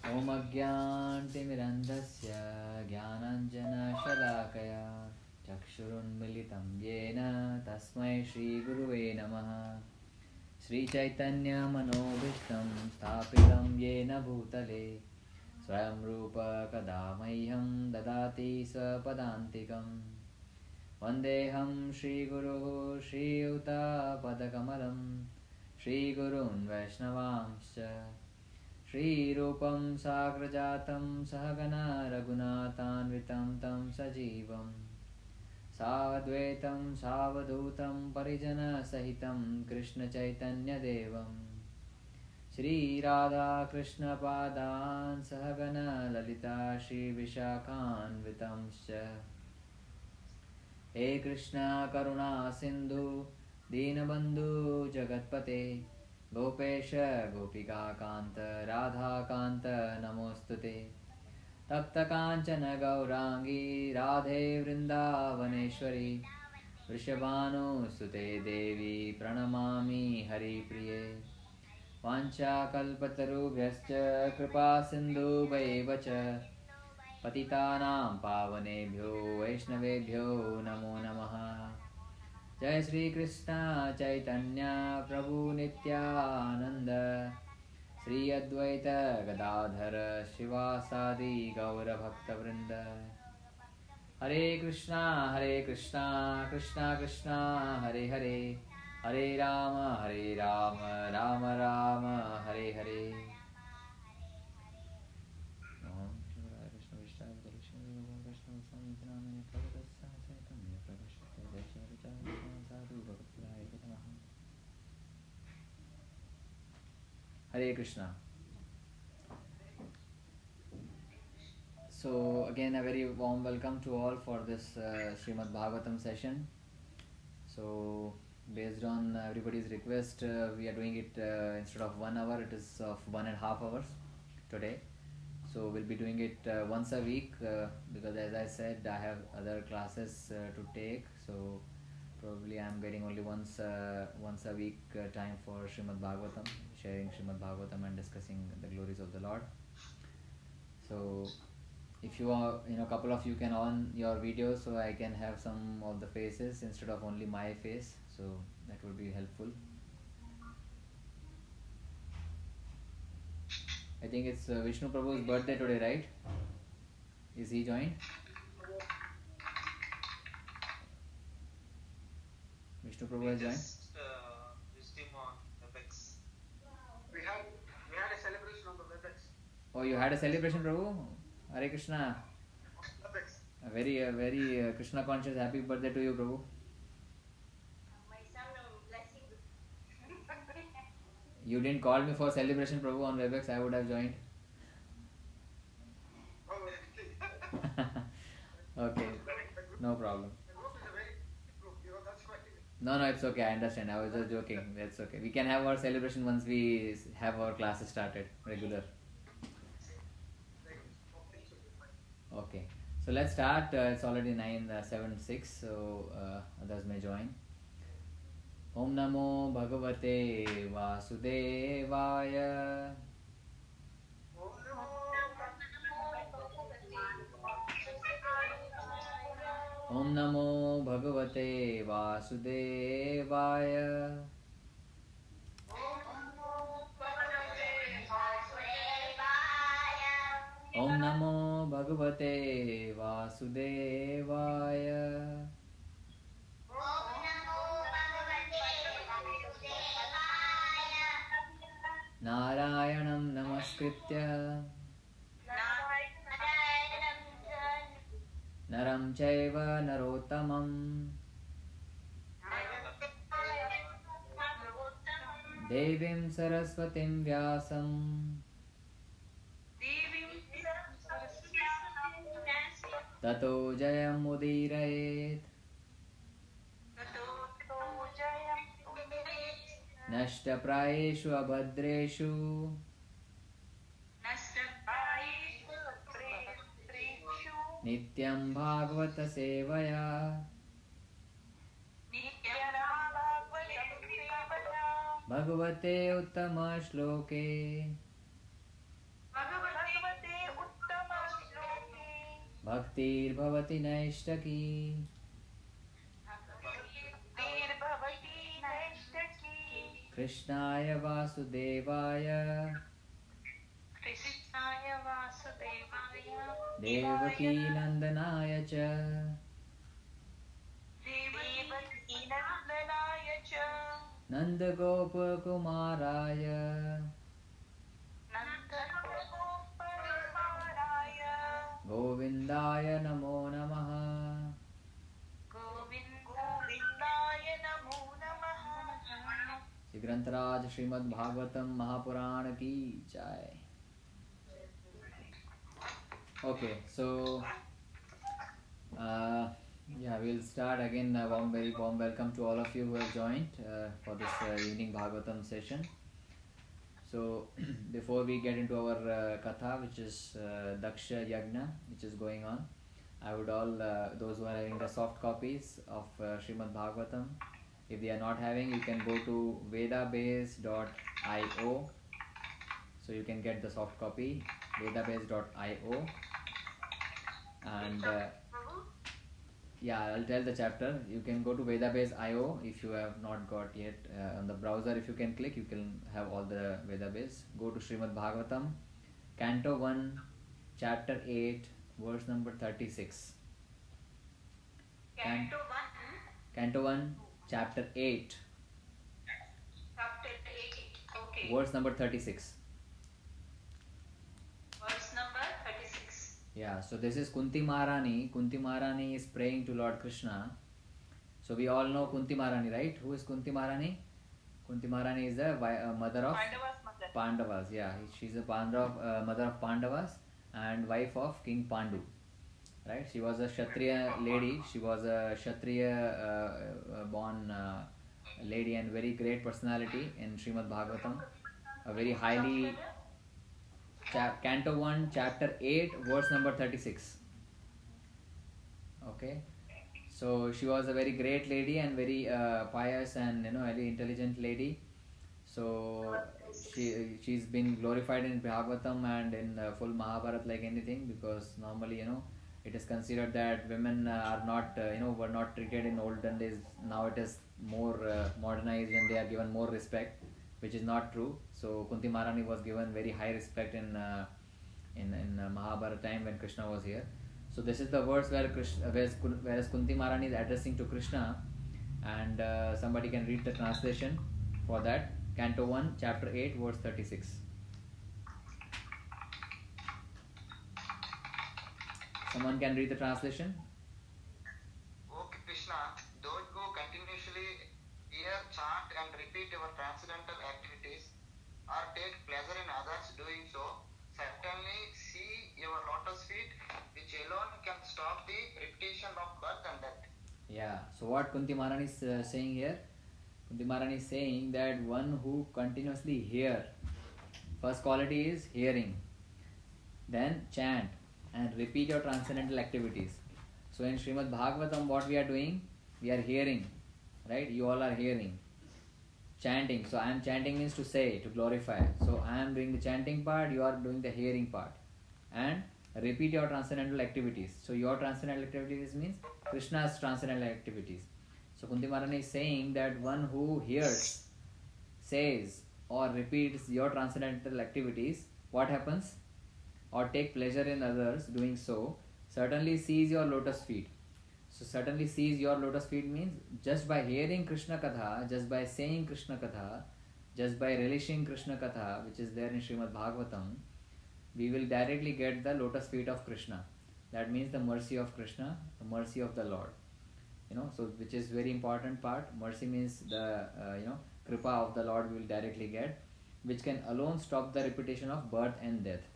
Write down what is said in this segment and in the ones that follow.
ॐ अज्ञानतिमिरन्धस्य ज्ञानाञ्जनशलाकया चक्षुरुन्मिलितं येन तस्मै श्रीगुरुवे नमः। श्रीचैतन्यमनोभीष्टं स्थापितं येन भूतले स्वयं रूप कदा मह्यं ददाति स्वपदान्तिकं। वन्देऽहं श्रीगुरुः श्रीयुतापदकमलं श्रीगुरून् वैष्णवांश्च श्रीरूपं साग्रजातं सहगना रघुनाथान्वितं तं सजीवं साद्वैतं सावधूतं परिजनसहितं कृष्णचैतन्यदेवं श्रीराधाकृष्णपादान् सहगना ललिता श्रीविशाखान्वितंश्च। हे कृष्ण करुणा सिन्धु दीनबन्धु जगत्पते गोपेश गोपिकान्त राधाकान्त नमोऽस्तुते। तप्तकाञ्चन गौराङ्गी राधे वृन्दावनेश्वरी वृषभानुसुते देवी प्रणमामि हरिप्रिये। वाञ्छाकल्पतरुभ्यश्च कृपासिन्धुभ्यैव च पतितानां पावनेभ्यो वैष्णवेभ्यो नमो नमः। जय श्री कृष्ण चैतन्य प्रभु नित्यानंद श्री अद्वैत गदाधर शिवासादि गौरभक्तवृंद। हरे Krishna Krishna Krishna Hare Hare Hare Ram Ram Ram Hare Hare. Hare Krishna. So again a very warm welcome to all for this Srimad Bhagavatam session. So based on everybody's request, we are doing it instead of 1 hour, it is of 1.5 hours today. So we'll be doing it once a week because as I said, I have other classes to take. So probably I'm getting only once a week time for Srimad Bhagavatam, sharing Srimad Bhagavatam and discussing the glories of the Lord. So if you are, a couple of you can on your videos so I can have some of the faces instead of only my face. So that would be helpful. I think it's Vishnu Prabhu's birthday today, right? Is he joined? Vishnu Prabhu has joined? We had a celebration on the WebEx. Oh, you had a celebration, Prabhu? Hare Krishna. WebEx. A very Krishna conscious happy birthday to you, Prabhu. My son blessing. You didn't call me for celebration, Prabhu, on WebEx. I would have joined. Okay, no problem. No, it's okay. I understand. I was just joking. That's okay. We can have our celebration once we have our classes started regular. Okay. So let's start. It's already 9:76. So others may join. Om Namo Bhagavate Vasudevaya. Om Namo Bhagavate Vasudevaya. Om Namo Bhagavate Vasudevaya. Narayanam Namaskritya Naram Chaiva Narottamam Devim Saraswatim Vyasam Tato Jayam Udirayet Nashta Prayeshu Abhadreshu Nityam Bhagavata Sevaya Bhagavate Uttama Shloke भक्तिर्भवति नैष्टकी कृष्णाय वासुदेवाय देवकी नंदनाय च नंदगोपकुमाराय गोविंदाय नमो नमः। श्री ग्रंथराज श्रीमद् भागवतम महापुराण की जय। Okay, so yeah, we'll start again. Very warm welcome to all of you who have joined for this evening Bhagavatam session. So before we get into our katha, which is Daksha Yagna, which is going on, I would all those who are having the soft copies of Srimad Bhagavatam, if they are not having, you can go to vedabase.io. So you can get the soft copy, vedabase.io. And yeah, I'll tell the chapter. You can go to Vedabase.io if you have not got yet on the browser. If you can click, you can have all the Vedabase. Go to Srimad Bhagavatam, Canto 1, Chapter 8, verse number 36. Canto 1, Chapter 8, Okay. verse number 36. Yeah, so this is Kunti Maharani. Kunti Maharani is praying to Lord Krishna. So we all know Kunti Maharani, right? Who is Kunti Maharani? Kunti Maharani is the mother of Pandavas. Yeah, she's a mother of Pandavas and wife of King Pandu. Right? She was a Kshatriya lady. She was a Kshatriya born lady and very great personality in Srimad Bhagavatam. A very highly Canto 1, Chapter 8, verse number 36. Okay, so she was a very great lady and very pious and very intelligent lady. So she's been glorified in Bhagavatam and in full Mahabharata like anything, because normally it is considered that women are not were not treated in olden days. Now it is more modernized and they are given more respect, which is not true. So Kunti Maharani was given very high respect in Mahabharata time when Krishna was here. So this is the verse where whereas Kunti Maharani is addressing to Krishna, and somebody can read the translation for that. Canto 1, Chapter 8, verse 36. Someone can read the translation? O Krishna, those who continuously hear, chant and repeat your transcendental activities or take pleasure in others doing so, certainly see your lotus feet, which alone can stop the repetition of birth and death. Yeah, so what Kunti Maharani is saying here? Kunti Maharani is saying that one who continuously hear, first quality is hearing, then chant and repeat your transcendental activities. So in Srimad Bhagavatam, what we are doing? We are hearing, right? You all are hearing. Chanting. So I am chanting means to say, to glorify. So I am doing the chanting part, you are doing the hearing part. And repeat your transcendental activities. So your transcendental activities means Krishna's transcendental activities. So Kunti Maharani is saying that one who hears, says or repeats your transcendental activities, what happens? Or take pleasure in others doing so, certainly sees your lotus feet. So certainly sees your lotus feet means just by hearing Krishna Katha, just by saying Krishna Katha, just by relishing Krishna Katha, which is there in Srimad Bhagavatam, we will directly get the lotus feet of Krishna. That means the mercy of Krishna, the mercy of the Lord. So which is very important part. Mercy means the kripa of the Lord we will directly get, which can alone stop the repetition of birth and death.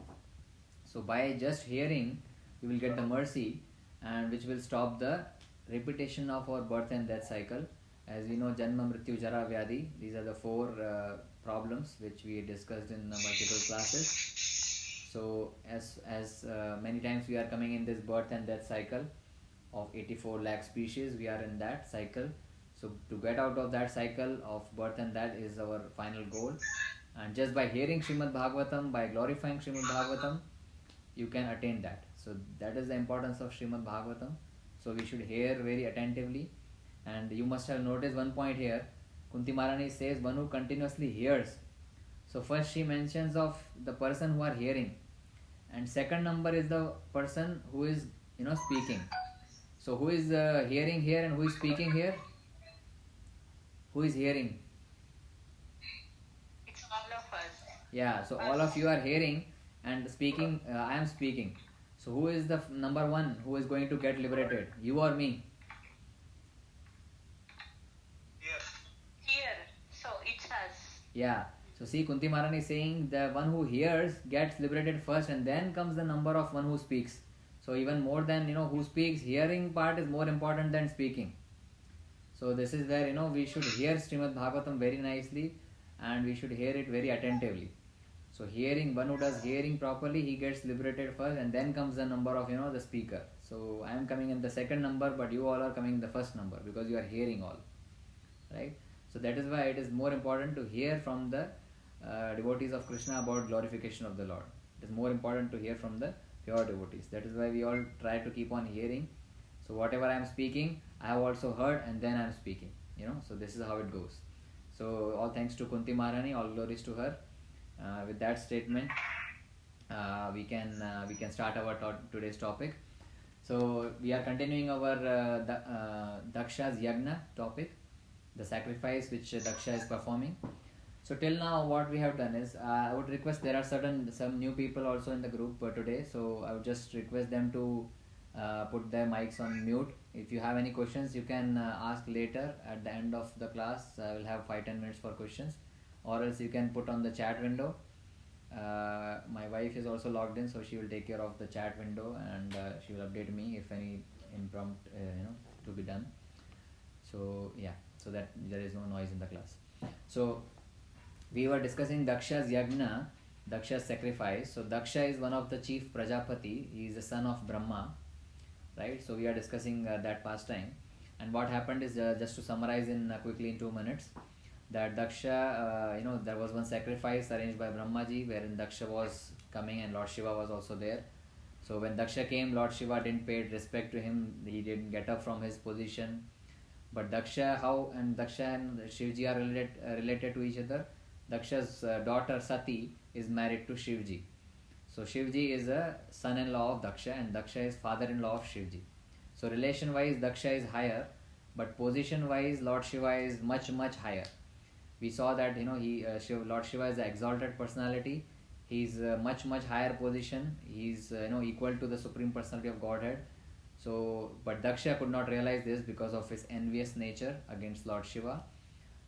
So by just hearing, we will get the mercy, and which will stop the repetition of our birth and death cycle. As we know, Janma, Mrityu, Jara, Vyadhi, these are the four problems which we discussed in multiple classes. So as many times we are coming in this birth and death cycle of 84 lakh species, we are in that cycle. So to get out of that cycle of birth and death is our final goal. And just by hearing Srimad Bhagavatam, by glorifying Srimad Bhagavatam, you can attain that. So that is the importance of Srimad Bhagavatam. So we should hear very attentively. And you must have noticed one point here. Kunti Maharani says one who continuously hears. So first she mentions of the person who are hearing, and second number is the person who is speaking. So who is hearing here and who is speaking here? Who is hearing? It's all of us. Yeah, so all of you are hearing and speaking. I am speaking. So who is the number one who is going to get liberated? You or me? Here. So it's us. Yeah. So see, Kunti Maharani is saying the one who hears gets liberated first, and then comes the number of one who speaks. So even more than who speaks, hearing part is more important than speaking. So this is where we should hear Srimad Bhagavatam very nicely, and we should hear it very attentively. So hearing, one who does hearing properly, he gets liberated first, and then comes the number of the speaker. So I am coming in the second number, but you all are coming in the first number because you are hearing all, right? So that is why it is more important to hear from the devotees of Krishna about glorification of the Lord. It is more important to hear from the pure devotees. That is why we all try to keep on hearing. So whatever I am speaking, I have also heard, and then I am speaking. So this is how it goes. So all thanks to Kunti Maharani, all glories to her. With that statement, we can start our today's topic. So we are continuing our Daksha's Yagna topic, the sacrifice which Daksha is performing. So till now what we have done is, I would request, there are some new people also in the group today, so I would just request them to put their mics on mute. If you have any questions, you can ask later at the end of the class. I will have 5-10 minutes for questions, or else you can put on the chat window. My wife is also logged in, so she will take care of the chat window, and she will update me if any impromptu to be done. So yeah, so that there is no noise in the class. So we were discussing Daksha's Yagna, Daksha's sacrifice. So Daksha is one of the chief Prajapati. He is the son of Brahma, right? So we are discussing that pastime. And what happened is, just to summarize in quickly in 2 minutes, that Daksha, there was one sacrifice arranged by Brahmaji, wherein Daksha was coming and Lord Shiva was also there. So when Daksha came, Lord Shiva didn't pay respect to him. He didn't get up from his position. But Daksha and Shivji are related to each other. Daksha's daughter Sati is married to Shivji. So Shivji is a son-in-law of Daksha, and Daksha is father-in-law of Shivji. So relation-wise, Daksha is higher, but position-wise, Lord Shiva is much, much higher. We saw that Lord Shiva is an exalted personality. He's much, much higher position. He's equal to the Supreme Personality of Godhead. So, but Daksha could not realize this because of his envious nature against Lord Shiva.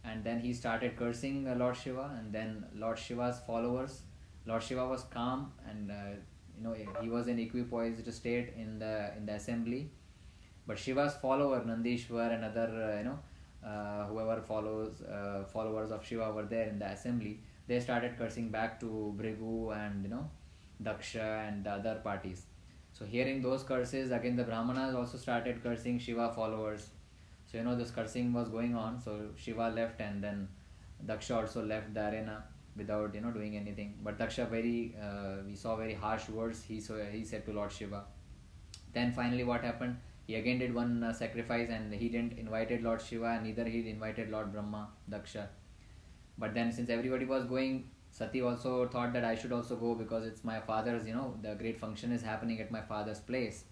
And then he started cursing Lord Shiva, and then Lord Shiva's followers. Lord Shiva was calm, and he was in equipoised state in the assembly. But Shiva's follower, Nandishwar and other whoever followers of Shiva were there in the assembly. They started cursing back to Bhrigu and Daksha and the other parties. So hearing those curses, again the Brahmanas also started cursing Shiva followers. So this cursing was going on. So Shiva left, and then Daksha also left the arena without doing anything. But Daksha we saw very harsh words he said to Lord Shiva. Then finally what happened? He again did one sacrifice, and he didn't invited Lord Shiva, and neither he invited Lord Brahma, Daksha. But then since everybody was going, Sati also thought that I should also go, because it's my father's, the great function is happening at my father's place.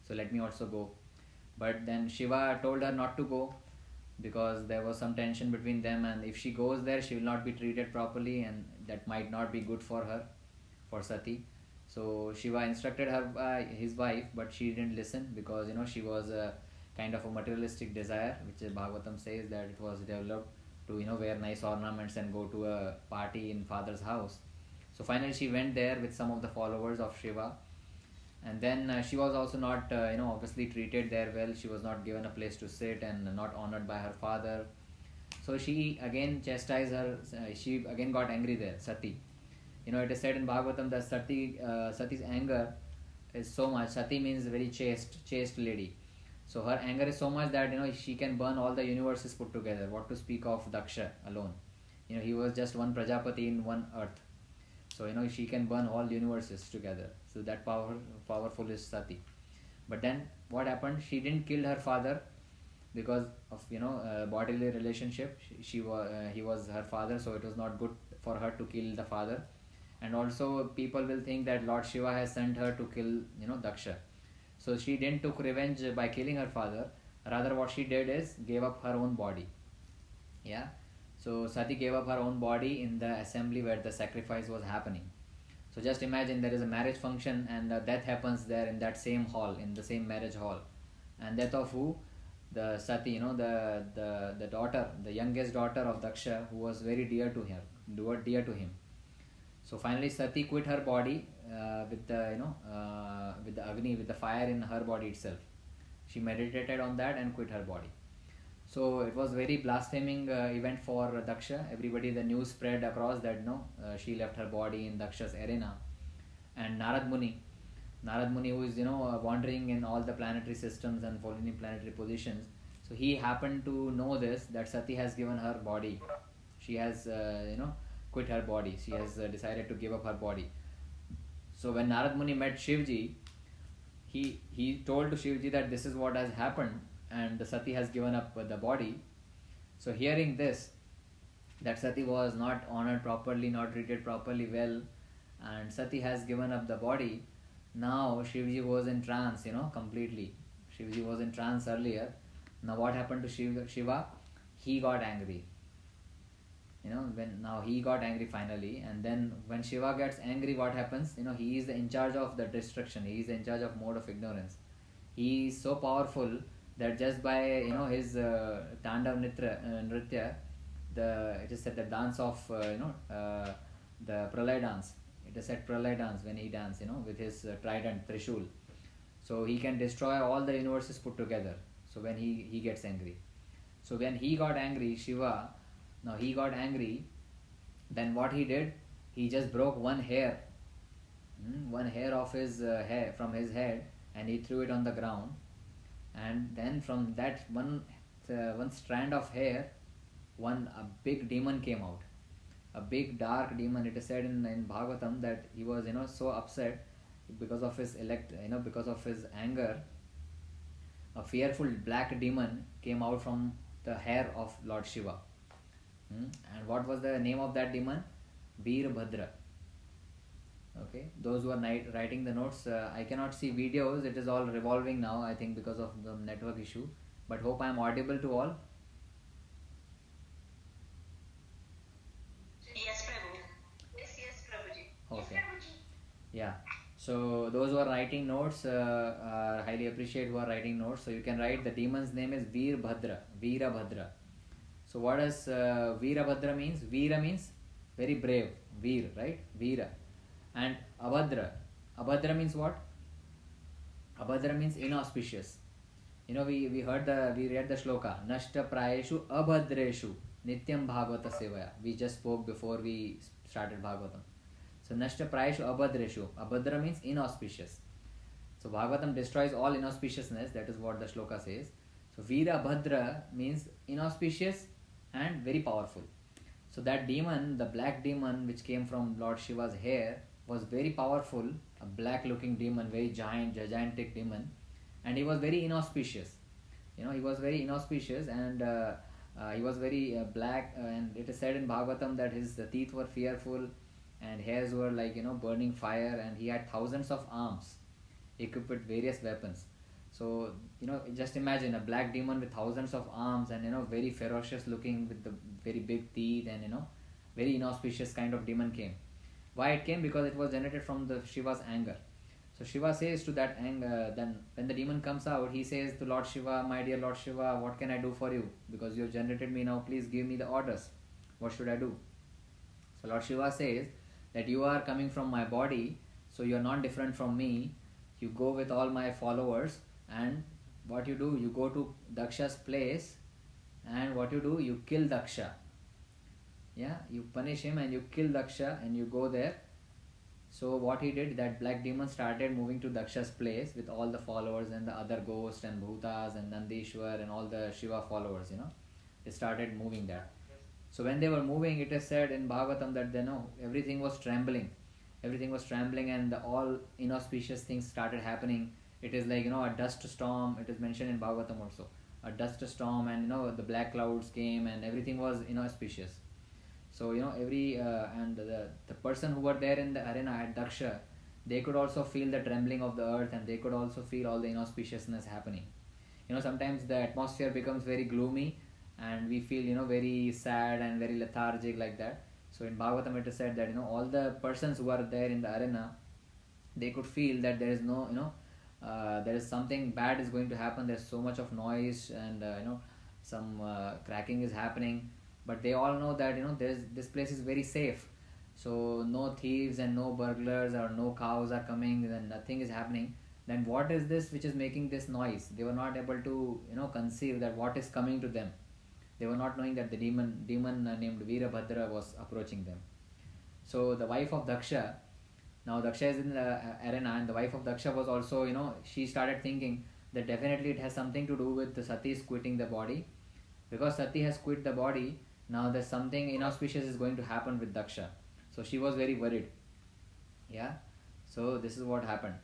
So let me also go. But then Shiva told her not to go, because there was some tension between them, and if she goes there, she will not be treated properly, and that might not be good for her, for Sati. So Shiva instructed her, his wife, but she didn't listen, because she was a kind of a materialistic desire, which Bhagavatam says that it was developed to wear nice ornaments and go to a party in father's house. So finally she went there with some of the followers of Shiva, and then she was also not obviously treated there well. She was not given a place to sit and not honored by her father. So she again chastised her. She again got angry there, Sati. It is said in Bhagavatam that Sati's anger is so much. Sati means very chaste lady. So her anger is so much that she can burn all the universes put together. What to speak of Daksha alone? He was just one Prajapati in one earth. So she can burn all universes together. So that powerful is Sati. But then what happened? She didn't kill her father because of bodily relationship. She was he was her father, so it was not good for her to kill the father. And also people will think that Lord Shiva has sent her to kill Daksha. So she didn't took revenge by killing her father. Rather, what she did is gave up her own body. Yeah. So Sati gave up her own body in the assembly where the sacrifice was happening. So just imagine there is a marriage function and death happens there in that same hall, in the same marriage hall. And death of who? The Sati, the daughter, the youngest daughter of Daksha, who was very dear to him. So finally Sati quit her body with the Agni, with the fire in her body itself. She meditated on that and quit her body. So it was very blaspheming event for Daksha. Everybody, the news spread across that she left her body in Daksha's arena. And Narad Muni, who is wandering in all the planetary systems and following planetary positions. So he happened to know this, that Sati has given her body. She has quit her body. She has decided to give up her body. So when Narad Muni met Shivji, he told to Shivji that this is what has happened, and the Sati has given up the body. So hearing this, that Sati was not honored properly, not treated properly well, and Sati has given up the body, now Shivji was in trance, completely. Shivji was in trance earlier. Now what happened to Shiva? He got angry. Now he got angry finally, and then when Shiva gets angry, what happens? He is in charge of the destruction. He is in charge of mode of ignorance. He is so powerful that just by his Tandav Nritya, it is said the dance of the Pralay dance. It is said Pralay dance when he dance, with his trident Trishul. So he can destroy all the universes put together. So when he gets angry. So when he got angry, Shiva, now he got angry, then what he did, he just broke one hair of his hair from his head, and he threw it on the ground. And then from that one strand of hair, a big demon came out, a big dark demon. It is said in Bhagavatam that he was so upset because of his because of his anger. A fearful black demon came out from the hair of Lord Shiva. And what was the name of that demon? Veerbhadra. Okay, those who are writing the notes, I cannot see videos. It is all revolving now, I think, because of the network issue. But hope I am audible to all. Yes, Prabhu. Yes, Prabhuji. Okay. Yeah. So those who are writing notes, I highly appreciate who are writing notes. So you can write the demon's name is Veerabhadra. So what does Veerabhadra means? Veera means very brave. Veer, right? Veera. And Abhadra means what? Abhadra means inauspicious. We read the shloka. Nashta prayeshu abhadreshu nityam bhagavata sevaya. We just spoke before we started Bhagavatam. So Nashta prayeshu abhadreshu. Abhadra means inauspicious. So Bhagavatam destroys all inauspiciousness. That is what the shloka says. So Veerabhadra means inauspicious and very powerful. So that demon, the black demon which came from Lord Shiva's hair, was very powerful, a black looking demon, very gigantic demon, and he was very inauspicious. He was very inauspicious, and he was very black, and it is said in Bhagavatam that his teeth were fearful and hairs were like burning fire, and he had thousands of arms equipped with various weapons. So just imagine a black demon with thousands of arms and very ferocious looking with the very big teeth, and very inauspicious kind of demon came. Why it came? Because it was generated from the Shiva's anger. So Shiva says to that anger, then when the demon comes out, he says to Lord Shiva, my dear Lord Shiva, what can I do for you? Because you have generated me now, please give me the orders. What should I do? So Lord Shiva says that you are coming from my body, so you are not different from me. You go with all my followers, and what you do, you go to Daksha's place, and what you do, you kill Daksha. Yeah, you punish him and you kill Daksha and you go there. So what he did, that black demon started moving to Daksha's place with all the followers and the other ghosts and Bhutas and Nandishwar and all the Shiva followers, They started moving there. So when they were moving, it is said in Bhagavatam that everything was trembling. everything was trembling, and all inauspicious things started happening. It is like, a dust storm. It is mentioned in Bhagavatam also, a dust storm, and the black clouds came, and everything was inauspicious. So every and the person who were there in the arena at Daksha, they could also feel the trembling of the earth, and they could also feel all the inauspiciousness happening. Sometimes the atmosphere becomes very gloomy, and we feel very sad and very lethargic, like that. So in Bhagavatam it is said that all the persons who are there in the arena, they could feel that there is no there is something bad is going to happen. There's so much of noise, and some cracking is happening, but they all know that this place is very safe. So no thieves and no burglars or no cows are coming, then nothing is happening. Then what is this which is making this noise? They were not able to conceive that what is coming to them. They were not knowing that the demon named Veerabhadra was approaching them. So the wife of Daksha, now Daksha is in the arena, and the wife of Daksha was also, she started thinking that definitely it has something to do with the Sati's quitting the body. Because Sati has quit the body, now there's something inauspicious is going to happen with Daksha. So she was very worried. Yeah. So this is what happened.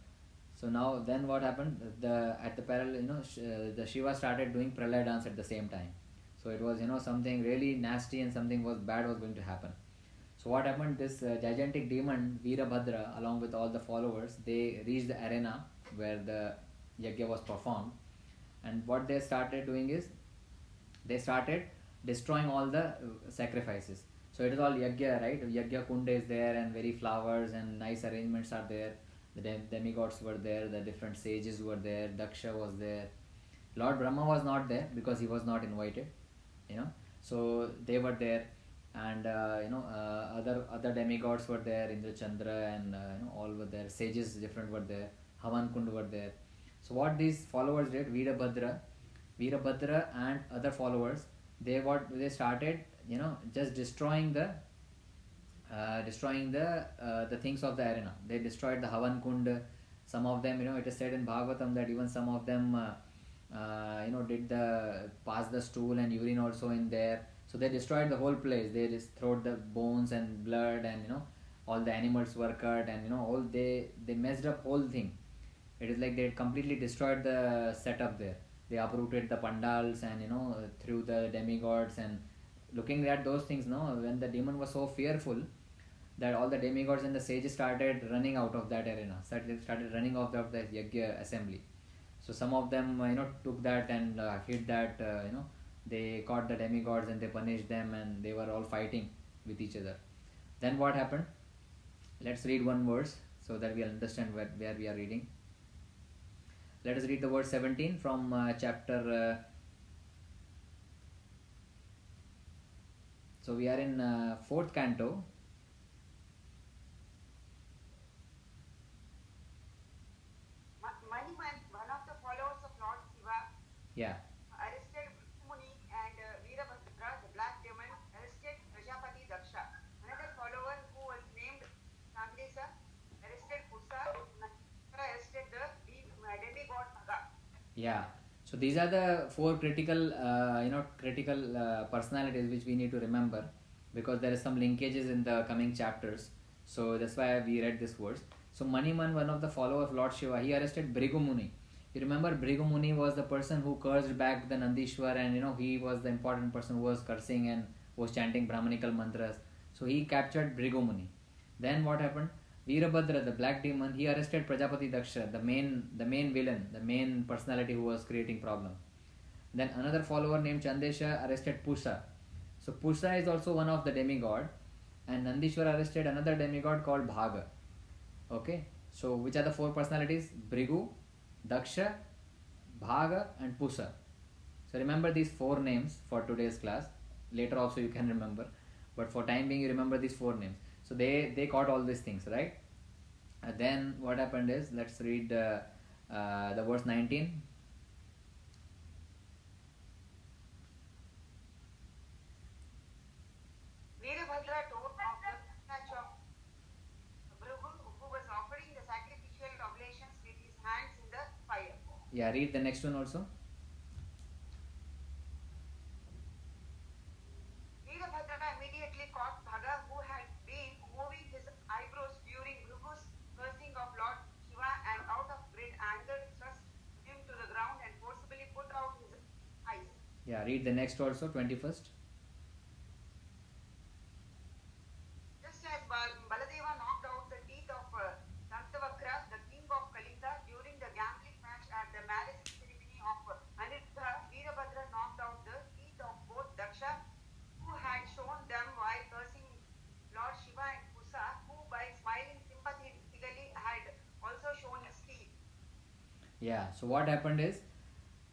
So now then what happened? At the parallel, the Shiva started doing pralaya dance at the same time. So it was something really nasty, and something was bad was going to happen. So what happened? This gigantic demon Veerabhadra, along with all the followers, they reached the arena where the yajna was performed, and what they started doing is they started destroying all the sacrifices. So it is all yajna, right? Yajna kunda is there, and very flowers and nice arrangements are there. The demigods were there, the different sages were there, Daksha was there. Lord Brahma was not there because he was not invited. So they were there, and other demigods were there, Indra Chandra, and all were there. Sages different were there. Havan Kund were there. So what these followers did, Veerabhadra and other followers, they started just destroying the things of the arena. They destroyed the Havan Kund. Some of them, it is said in Bhagavatam that even some of them did pass the stool and urine also in there. So they destroyed the whole place. They just threw the bones and blood, and all the animals were cut, and all they messed up whole thing. It is like they had completely destroyed the setup there. They uprooted the pandals, and threw the demigods. And looking at those things, when the demon was so fearful, that all the demigods and the sages started running out of that arena, started running out of the yajna assembly. So some of them took that and hit that, they caught the demigods and they punished them, and they were all fighting with each other. Then what happened? Let's read one verse so that we understand where we are reading. Let us read the verse 17 from chapter. So we are in 4th canto. Maniman, one of the followers of Lord Shiva, Yeah. arrested Muni, and Veerabhadra, the black demon, arrested Prajapati Daksha. Another follower who was named Sandesa arrested Pusa, arrested the demigod Bhaga. Yeah. So these are the 4 critical, personalities which we need to remember, because there is some linkages in the coming chapters. So that's why we read this verse. So Maniman, one of the followers of Lord Shiva, he arrested Bhrigu Muni. You remember Bhrigu Muni was the person who cursed back the Nandishwar, and he was the important person who was cursing and was chanting Brahmanical mantras. So he captured Bhrigu Muni. Then what happened? Veerabhadra, the black demon, he arrested Prajapati Daksha, the main villain, the main personality who was creating problem. Then another follower named Chandesha arrested Pusa. So Pusa is also one of the demigod, and Nandishwar arrested another demigod called Bhaga. Okay, so which are the 4 personalities? Bhrigu, Daksha, Bhaga, and Pusa. So remember these 4 names for today's class. Later also you can remember, but for time being you remember these 4 names. So they caught all these things, right? Then what happened is, let's read the verse 19. Veerabhadra told of the snatch of Bhrigu, who was offering the sacrificial oblations with his hands in the fire. Yeah, read the next one also. Veerabhadra immediately caught Bhaga, who had been moving his eyebrows during Yeah, read the next also, 21st. Just as Baladeva knocked out the teeth of Dantavakra, the king of Kalinga, during the gambling match at the marriage ceremony of Aniruddha, Veerabhadra knocked out the teeth of both Daksha, who had shown them while cursing Lord Shiva, and Kusa, who by smiling sympathetically had also shown his teeth. Yeah, so what happened is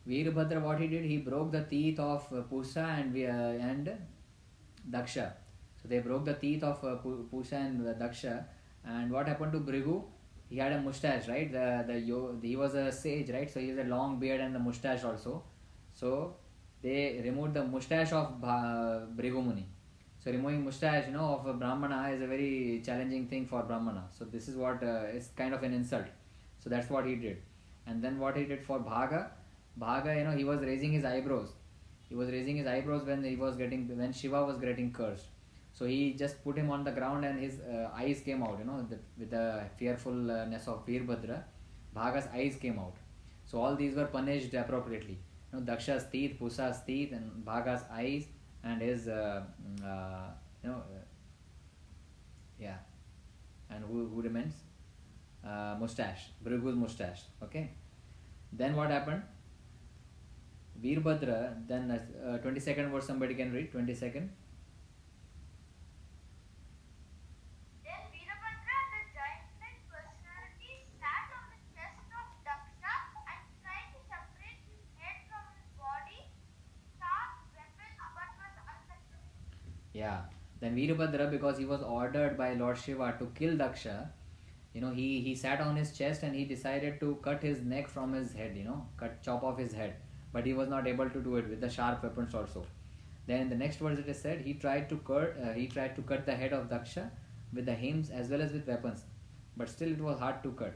Veerbhadra, what he did, he broke the teeth of Pusa and Daksha. So they broke the teeth of Pusa and Daksha. And what happened to Brigu? He had a mustache, right? He was a sage, right? So he has a long beard and the mustache also. So they removed the mustache of Brigu Muni. So removing mustache, of a Brahmana is a very challenging thing for Brahmana. So this is what is kind of an insult. So that's what he did. And then what he did for Bhaga, he was raising his eyebrows. He was raising his eyebrows when Shiva was getting cursed. So he just put him on the ground and his eyes came out, with the fearfulness of Veerbhadra. Bhaga's eyes came out. So all these were punished appropriately. Daksha's teeth, Pusa's teeth, and Bhaga's eyes, and his, yeah. And who remains? Mustache, Bhrigu's mustache. Okay. Then what happened? Veerbhadra, then 22nd verse somebody can read, 22nd. Then Veerabhadra, the giant-like personality, sat on the chest of Daksha and tried to separate his head from his body, sharp weapons, but was unsuccessful. Yeah. Then Veerbhadra, because he was ordered by Lord Shiva to kill Daksha, he sat on his chest and he decided to cut his neck from his head, chop off his head. But he was not able to do it with the sharp weapons also. Then in the next verse it is said, he tried to cut the head of Daksha with the hymns as well as with weapons. But still it was hard to cut.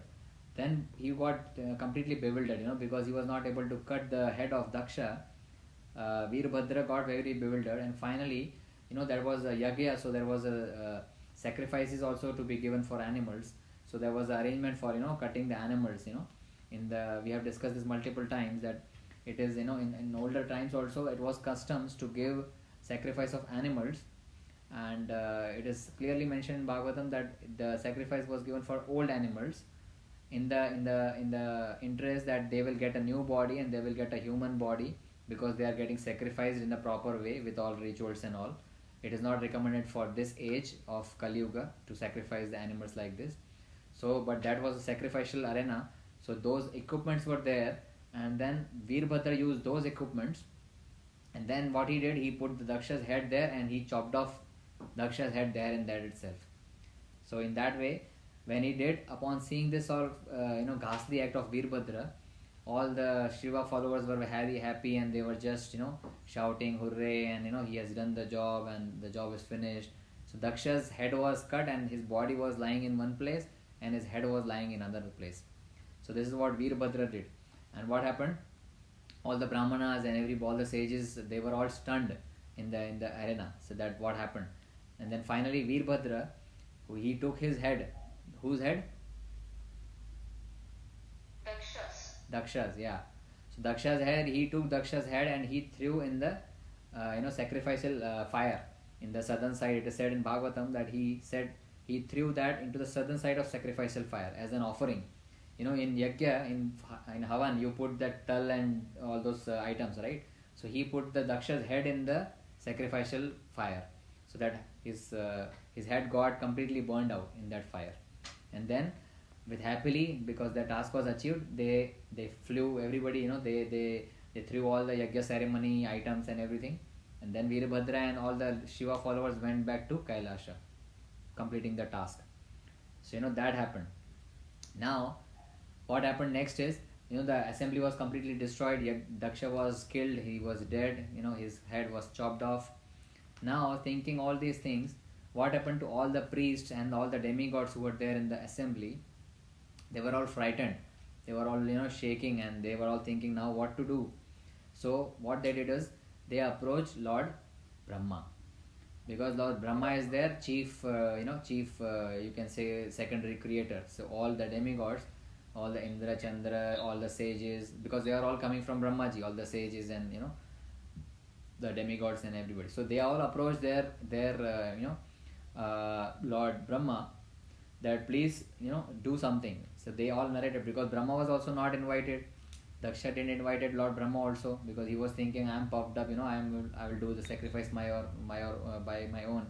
Then he got completely bewildered, because he was not able to cut the head of Daksha. Veerbhadra got very bewildered, and finally, there was a yagya, so there was a sacrifices also to be given for animals. So there was an arrangement for cutting the animals. We have discussed this multiple times that it is in older times also it was customs to give sacrifice of animals, and it is clearly mentioned in Bhagavatam that the sacrifice was given for old animals in the interest that they will get a new body and they will get a human body because they are getting sacrificed in the proper way with all rituals and all. It is not recommended for this age of Kali Yuga to sacrifice the animals like this. So, but that was a sacrificial arena. So those equipments were there, and then Veerbhadra used those equipments. And then what he did, he put the Daksha's head there and he chopped off Daksha's head there and there itself. So in that way, when he did, upon seeing this all, ghastly act of Veerbhadra, all the Shiva followers were very happy and they were just, shouting hooray, and he has done the job and the job is finished. So Daksha's head was cut and his body was lying in one place and his head was lying in another place. So this is what Veerbhadra did. And what happened? All the Brahmanas and all the sages, they were all stunned in the arena. So that what happened. And then finally Veerbhadra, he took his head. Whose head? Daksha's, yeah. So Daksha's head, he took Daksha's head and he threw in the sacrificial fire in the southern side. It is said in Bhagavatam that he threw that into the southern side of sacrificial fire as an offering. In Yajna, in Havan, you put that tal and all those items, right? So he put the Daksha's head in the sacrificial fire, so that his head got completely burned out in that fire. And then, with happily, because the task was achieved, they flew. Everybody, they threw all the Yajna ceremony items and everything. And then Veerbhadra and all the Shiva followers went back to Kailasha, completing the task. So that happened. Now, what happened next is, the assembly was completely destroyed. Daksha was killed. He was dead. His head was chopped off. Now, thinking all these things, what happened to all the priests and all the demigods who were there in the assembly? They were all frightened. They were all, shaking, and they were all thinking now what to do. So what they did is they approached Lord Brahma, because Lord Brahma is their chief, you can say secondary creator. So all the demigods, all the Indra, Chandra, all the sages, because they are all coming from Brahmaji, all the sages and the demigods and everybody. So they all approached their Lord Brahma, that please do something. So they all narrated, because Brahma was also not invited. Daksha didn't invited Lord Brahma also, because he was thinking, I'm puffed up, I will do the sacrifice by my own.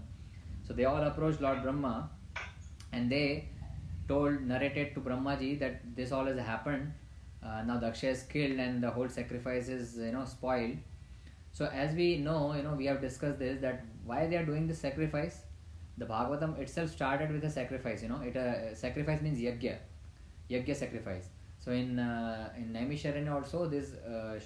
So they all approached Lord Brahma, and they narrated to Brahmaji that this all has happened. Now Daksha is killed and the whole sacrifice is spoiled. So as we know, we have discussed this, that why they are doing this sacrifice. The Bhagavatam itself started with a sacrifice. Sacrifice means yagya sacrifice. So in Naimisharanya also, this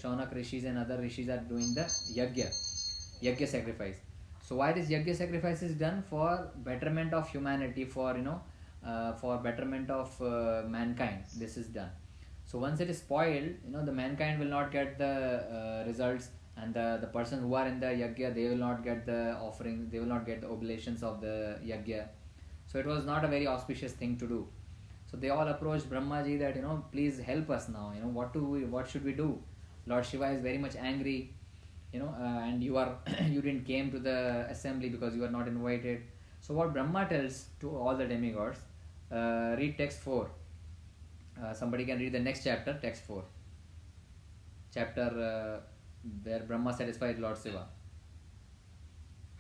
Shaunak rishis and other rishis are doing the yagya sacrifice. So why this yagya sacrifice is done? For betterment of humanity, for betterment of mankind. This is done. So once it is spoiled, the mankind will not get the results, and the person who are in the yagya, they will not get the offering, they will not get the oblations of the yagya. So it was not a very auspicious thing to do. So they all approached Brahmaji that please help us now. What should we do? Lord Shiva is very much angry, and you didn't came to the assembly because you were not invited. So what Brahma tells to all the demigods, read text 4. Somebody can read the next chapter, text 4. Chapter where Brahma satisfied Lord Shiva.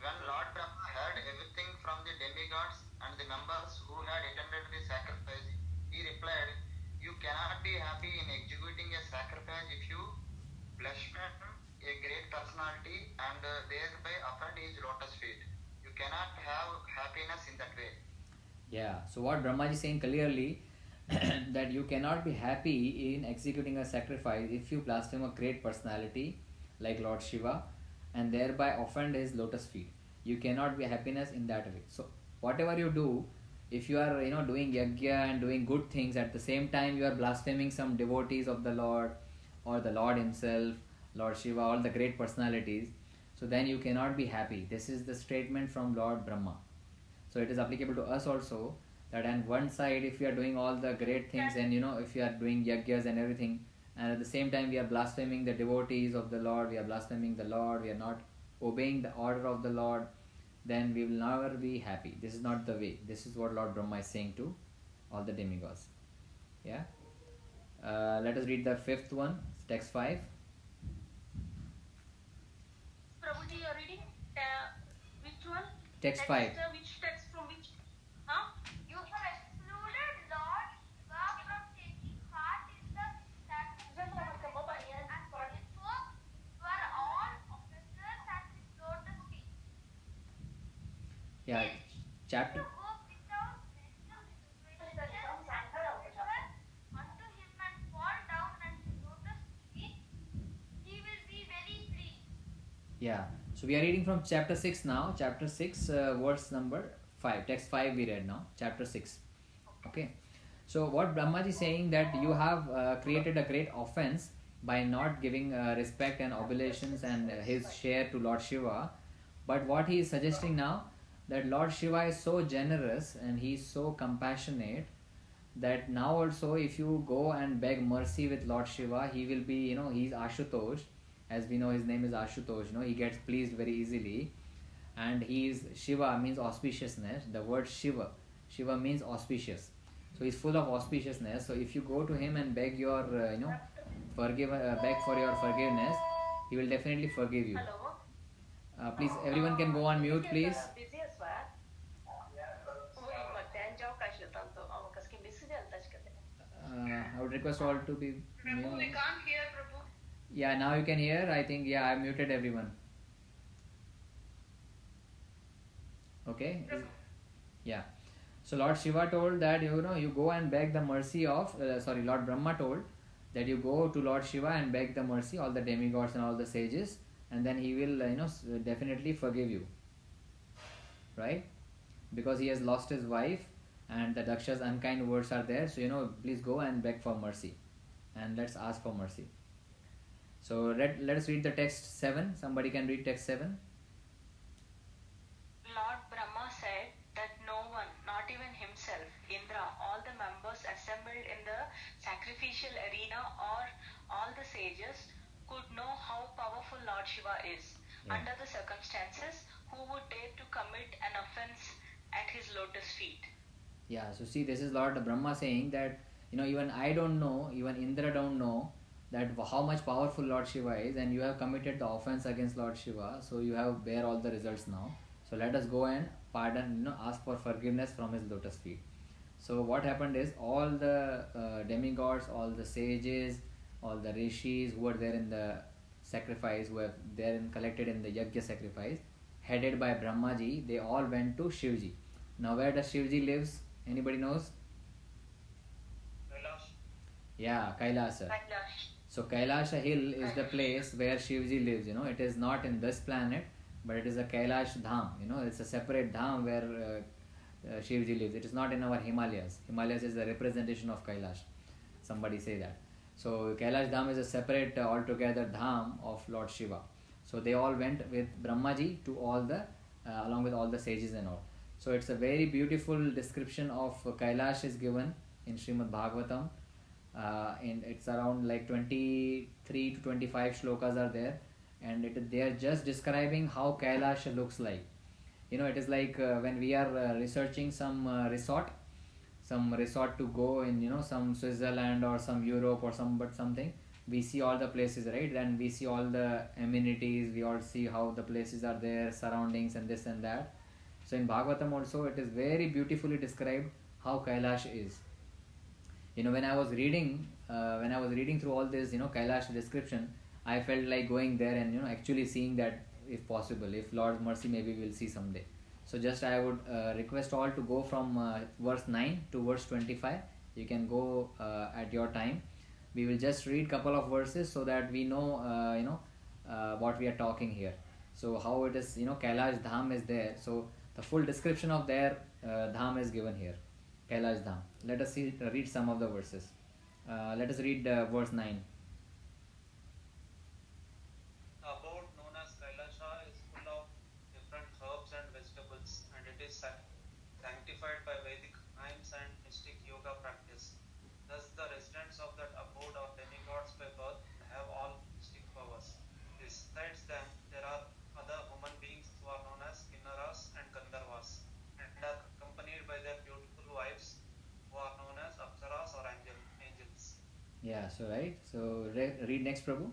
When Lord Brahma heard everything from the demigods and the members who had attended the sacrifice, he replied, "You cannot be happy in executing a sacrifice if you blaspheme a great personality and thereby offend his lotus feet. You cannot have happiness in that way." Yeah, so what Brahmaji is saying clearly, that you cannot be happy in executing a sacrifice if you blaspheme a great personality like Lord Shiva and thereby offend his lotus feet. You cannot be happiness in that way. So whatever you do, if you are doing yagya and doing good things, at the same time you are blaspheming some devotees of the Lord or the Lord himself, Lord Shiva, all the great personalities, so then you cannot be happy. This is the statement from Lord Brahma. So it is applicable to us also, that on one side, if we are doing all the great things and if we are doing yagyas and everything, and at the same time we are blaspheming the devotees of the Lord, we are blaspheming the Lord, we are not obeying the order of the Lord, then we will never be happy. This is not the way. This is what Lord Brahma is saying to all the demigods. Yeah. Let us read the 5th one, text 5. Prabhuji, you are reading which one? Text 5. Which text from which? Huh? You have excluded Lord Shiva from taking part in the sacrifice, and therefore you are all offenders at his lotus feet. Yeah. Chapter. You go without wisdom, and offer unto him and fall down at his lotus feet. He will be very pleased. Yeah. So we are reading from chapter 6 now. Chapter 6, verse number 5. Text 5 we read now. Chapter 6. Okay. So what Brahmaji is saying, that you have created a great offense by not giving respect and oblations and his share to Lord Shiva. But what he is suggesting now, that Lord Shiva is so generous and he is so compassionate, that now also if you go and beg mercy with Lord Shiva, he will be, he is Ashutosh. As we know, his name is Ashutosh. He gets pleased very easily. And he is, Shiva means auspiciousness. The word Shiva means auspicious. So he's full of auspiciousness. So if you go to him and beg your, beg for your forgiveness, he will definitely forgive you. Hello. Please, everyone can go on mute, please. Busy as well. I would request all to be Prabhu, we mute. can't hear Prabhu. Yeah, now you can hear. I think, yeah, I muted everyone. Okay? Yeah. So Lord Shiva told that, you go and beg the mercy of, Lord Brahma told that you go to Lord Shiva and beg the mercy, all the demigods and all the sages, and then he will, definitely forgive you. Right? Because he has lost his wife and the Daksha's unkind words are there. So, please go and beg for mercy. And let's ask for mercy. So let us read the text 7. Somebody can read text 7. Lord Brahma said that no one, not even himself, Indra, all the members assembled in the sacrificial arena, or all the sages could know how powerful Lord Shiva is. Yeah. under the circumstances, who would dare to commit an offense at his lotus feet? Yeah, so see, this is Lord Brahma saying that, even I don't know, even Indra don't know that how much powerful Lord Shiva is, and you have committed the offense against Lord Shiva, so you have bear all the results now. So let us go and pardon, ask for forgiveness from his lotus feet. So what happened is all the demigods, all the sages, all the rishis who were there in the sacrifice, who were there and collected in the yajna sacrifice, headed by Brahmaji, they all went to Shivji. Now where does Shivji lives? Anybody knows? Kailash. Yeah, Kailasa. Kailash. So Kailasha hill is the place where Shivji lives. It is not in this planet, but it is a Kailash Dham. It's a separate Dham where Shivji lives. It is not in our Himalayas. Himalayas is a representation of Kailash. Somebody say that. So Kailash Dham is a separate altogether Dham of Lord Shiva. So they all went with Brahmaji to all the, along with all the sages and all. So it's a very beautiful description of Kailash is given in Srimad Bhagavatam. And it's around like 23 to 25 shlokas are there. And they are just describing how Kailash looks like. It is like when we are researching some resort to go in, some Switzerland or some Europe or something. We see all the places, right? Then we see all the amenities. We all see how the places are there, surroundings and this and that. So in Bhagavatam also, it is very beautifully described how Kailash is. When I was reading through all this, Kailash description, I felt like going there and actually seeing that, if possible, if Lord's mercy, maybe we'll see someday. So just I would request all to go from verse 9 to verse 25. You can go at your time. We will just read couple of verses so that we know what we are talking here. So how it is, Kailash Dham is there. So the full description of their Dham is given here. Kailash Dham. Let us read some of the verses. Let us read verse 9. The abode known as Kailasha is full of different herbs and vegetables, and it is sanctified by Vedic hymns and mystic yoga practice. Thus, the residents of that abode are demigods by birth and have all mystic powers. Besides them, there are other human beings who are known as Kinnaras and Gandharvas, and are accompanied by their beautiful wives, who are known as Apsaras or angels. Yeah, so right. So read next, Prabhu.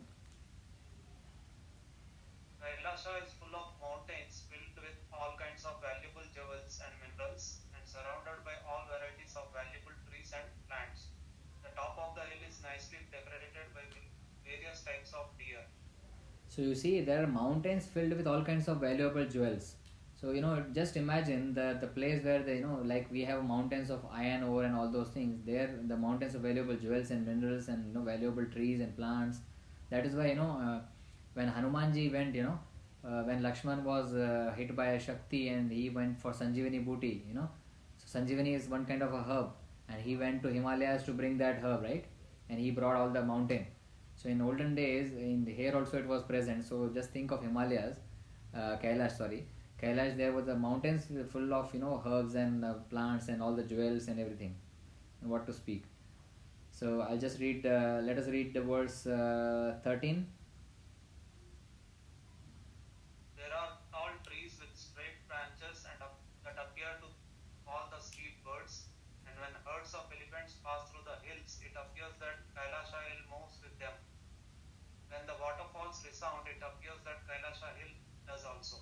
Kailasha is full of mountains filled with all kinds of valuable jewels and minerals, and surrounded by all varieties of valuable trees and plants. The top of the hill is nicely decorated by various types of deer. So you see, there are mountains filled with all kinds of valuable jewels. So just imagine the place where like we have mountains of iron ore and all those things. There, the mountains of valuable jewels and minerals and valuable trees and plants. That is why when Hanumanji went, when Lakshman was hit by a Shakti and he went for Sanjeevani Booty, so Sanjeevani is one kind of a herb, and he went to Himalayas to bring that herb, right? And he brought all the mountain. So in olden days, here also it was present. So just think of Himalayas, Kailash, there was the mountains full of herbs and plants and all the jewels and everything, and what to speak. So I'll just read. Let us read the verse 13. There are tall trees with straight branches and that appear to all the street birds, and when herds of elephants pass through the hills, it appears that Kailasha hill moves with them. When the waterfalls resound, it appears that Kailasha hill does also.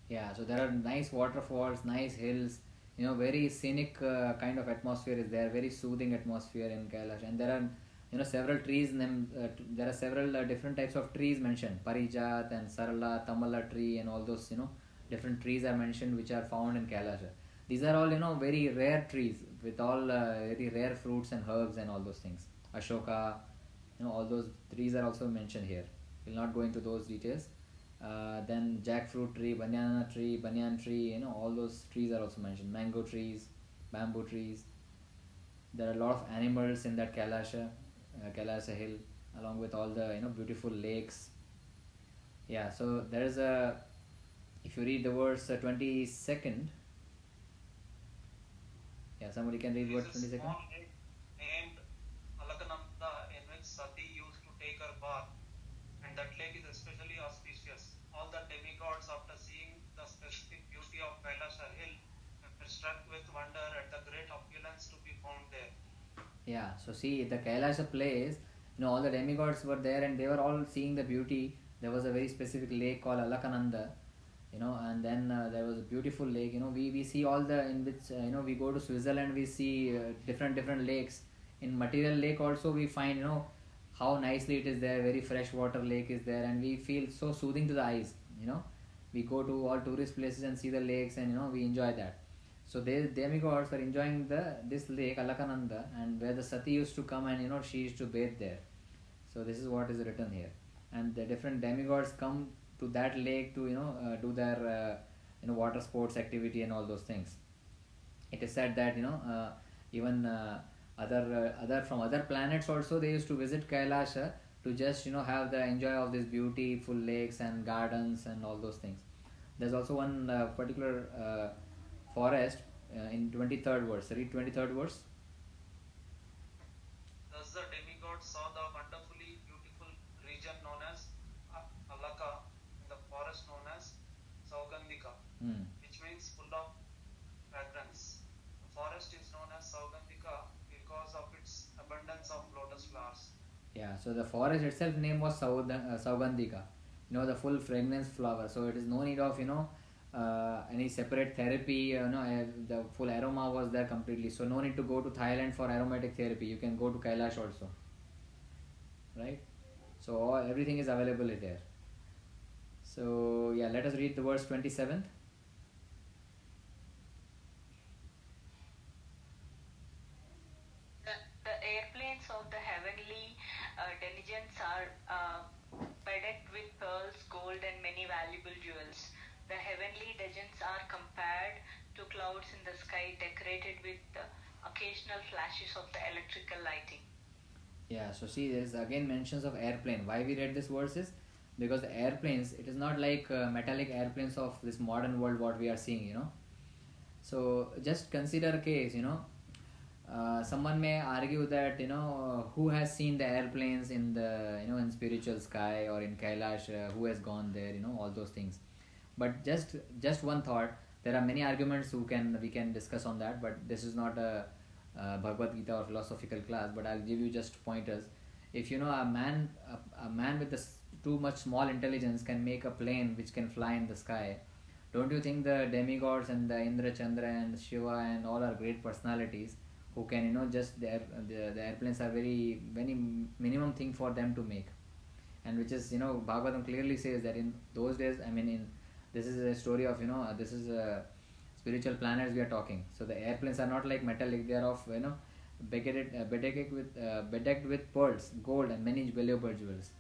Yeah, so there are nice waterfalls, nice hills, very scenic kind of atmosphere is there, very soothing atmosphere in Kailash. And there are, several trees, there are several different types of trees mentioned. Parijat and Sarala, Tamala tree and all those, different trees are mentioned which are found in Kailash. These are all, very rare trees with all very rare fruits and herbs and all those things. Ashoka, all those trees are also mentioned here. We'll not go into those details. Then jackfruit tree, banyan tree, all those trees are also mentioned. Mango trees, bamboo trees. There are a lot of animals in that Kailasha hill, along with all the beautiful lakes. Yeah, so there is if you read the verse 22nd. Yeah, somebody can read verse 22nd. There is a small lake named Alakananda in which Sati used to take her bath, and that lake is especially auspicious. all the demigods, after seeing the specific beauty of Kailasha hill, were struck with wonder at the great opulence to be found there. Yeah, so see, the Kailasha place, all the demigods were there and they were all seeing the beauty. There was a very specific lake called Alakananda, and then there was a beautiful lake. We see all the, in which, we go to Switzerland, we see different lakes. In Material Lake also we find, how nicely it is there, very fresh water lake is there, and we feel so soothing to the eyes. We go to all tourist places and see the lakes, and we enjoy that. So the demigods were enjoying this lake Alakananda, and where the Sati used to come and she used to bathe there. So this is what is written here, and the different demigods come to that lake to do their water sports activity and all those things. It is said that even other from other planets also they used to visit Kailasha to just have the enjoy of this beautiful lakes and gardens and all those things. There's also one particular forest in 23rd verse. Read 23rd verse. Thus the demigods saw the wonderfully beautiful region known as Alaka, in the forest known as Saugandhika, which means full of fragrance. The forest is known as Saugandhika because of its abundance of lotus flowers. Yeah, so the forest itself name was Saugandhika, the full fragrance flower. So it is no need of any separate therapy. The full aroma was there completely. So no need to go to Thailand for aromatic therapy. You can go to Kailash also, right? So everything is available there. So yeah, let us read the verse 27th. The airplanes of the heavenly denizens are bedecked with pearls, gold, and many valuable jewels. The heavenly denizens are compared to clouds in the sky decorated with occasional flashes of the electrical lighting. Yeah, so see, there is again mentions of airplane. Why we read this verse is because the airplanes, it is not like metallic airplanes of this modern world what we are seeing. So just consider a case, someone may argue that who has seen the airplanes in the in spiritual sky or in Kailash, who has gone there, all those things. But just one thought. There are many arguments we can discuss on that, but this is not a Bhagavad Gita or philosophical class. But I'll give you just pointers. If a man with too much small intelligence can make a plane which can fly in the sky, don't you think the demigods and the Indra, Chandra and Shiva and all are great personalities who can just the airplanes are very minimum thing for them to make, and which is Bhagavatam clearly says that in those days, this is a story of this is a spiritual planets we are talking. So the airplanes are not like metallic; they are of bedecked with pearls, gold, and many valuable jewels.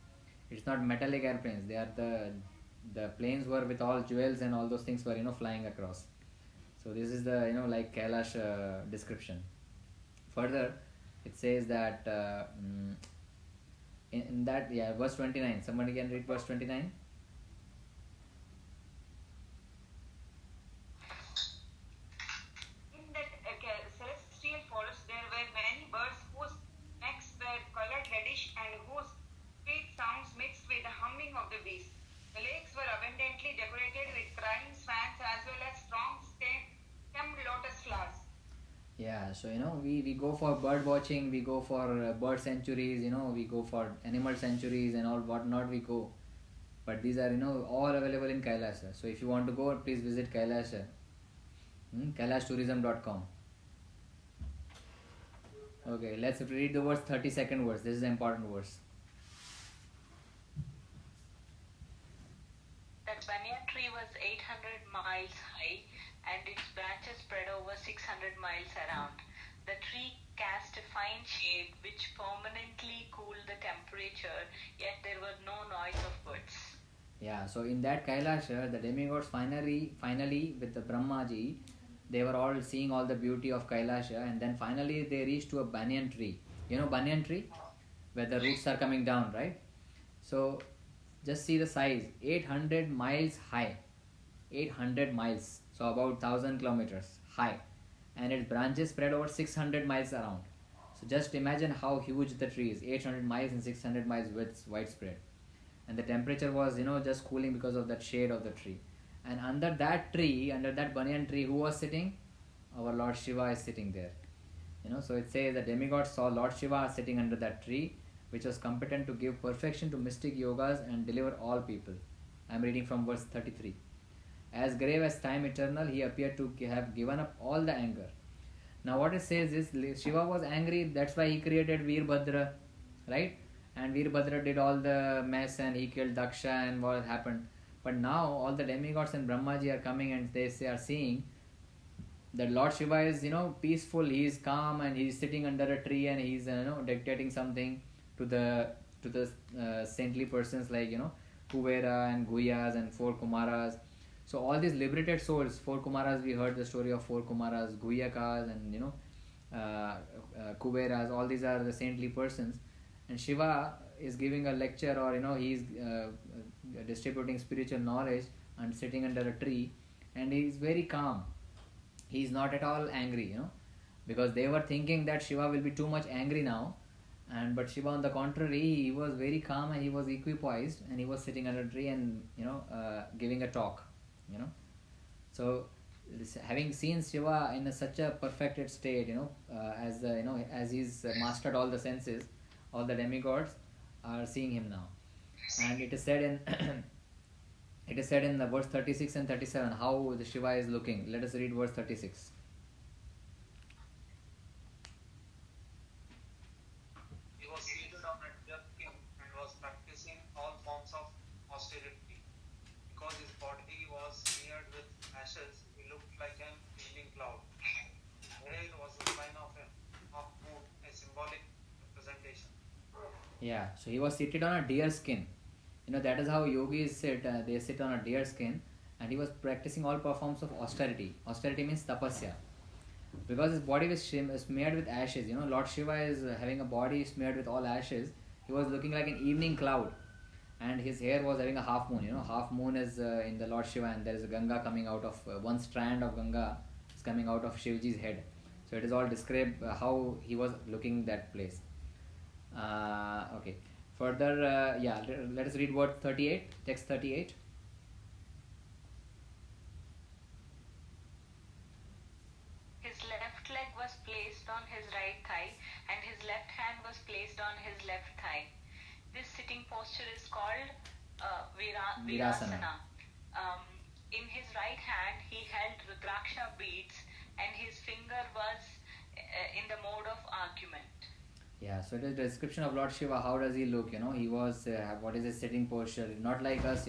It's not metallic airplanes; they are the planes were with all jewels and all those things were flying across. So this is the like Kailash description. Further, it says that in that verse 29. Somebody can read verse 29. In that celestial forest, there were many birds whose necks were colored reddish and whose sweet sounds mixed with the humming of the bees. The lakes were abundantly decorated with crying swans as well as strong stemmed lotus flowers. Yeah, so we go for bird watching, we go for bird sanctuaries, we go for animal sanctuaries and all whatnot we go. But these are all available in Kailasha. So if you want to go, please visit Kailasha. KailashTourism.com. Okay, let's read the verse 32nd verse. This is the important verse. That banyan tree was 800 miles high and its branches spread over 600 miles around. The tree cast a fine shade which permanently cooled the temperature, yet there was no noise of birds. Yeah, so in that Kailasha, the demigods finally with the Brahmaji, they were all seeing all the beauty of Kailasha, and then finally they reached to a banyan tree. Banyan tree? Where the roots are coming down, right? So just see the size, 800 miles high. 800 miles, so about 1000 kilometers high. And its branches spread over 600 miles around. So just imagine how huge the tree is, 800 miles and 600 miles widespread. and the temperature was, just cooling because of that shade of the tree. And under that tree, under that banyan tree, who was sitting? Our Lord Shiva is sitting there. So it says the demigods saw Lord Shiva sitting under that tree, which was competent to give perfection to mystic yogas and deliver all people. I am reading from verse 33. As grave as time eternal, he appeared to have given up all the anger. Now what it says is, Shiva was angry, that's why he created Veerbhadra, right? And Veerbhadra did all the mess and he killed Daksha and what happened. But now all the demigods and Brahmaji are coming and they are seeing that Lord Shiva is, peaceful, he is calm and he is sitting under a tree and he is, dictating something to the saintly persons like, Kuvera and Guyas and 4 Kumaras. So all these liberated souls, 4 Kumaras, we heard the story of 4 Kumaras, Guyakas and, Kuberas, all these are the saintly persons. And Shiva is giving a lecture or, he is distributing spiritual knowledge and sitting under a tree, and he is very calm. He is not at all angry, because they were thinking that Shiva will be too much angry now. But Shiva, on the contrary, he was very calm and he was equipoised and he was sitting under a tree and, giving a talk, So, having seen Shiva in such a perfected state, as he's mastered all the senses, all the demigods are seeing him now. And it is said in the verse 36 and 37 how the Shiva is looking. Let us read verse 36. He was seated on a deer skin and was practicing all forms of austerity. Because his body was smeared with ashes, he looked like an evening cloud. Hair was the sign of moon, a symbolic representation. Yeah, so he was seated on a deer skin. That is how yogis sit. They sit on a deer skin, and he was practicing all forms of austerity. Austerity means tapasya. Because his body was smeared with ashes. Lord Shiva is having a body smeared with all ashes. He was looking like an evening cloud. And his hair was having a half moon. Half moon is in the Lord Shiva, and there is a Ganga coming out of, one strand of Ganga is coming out of Shivji's head. So it is all described how he was looking that place. Okay. Further, let us read word 38, text 38. His left leg was placed on his right thigh, and his left hand was placed on his left thigh. This sitting posture is called Virasana. In his right hand, he held Rudraksha beads, and his finger was in the mode of argument. Yeah, so it is the description of Lord Shiva. How does he look? He was, what is his sitting posture? Not like us,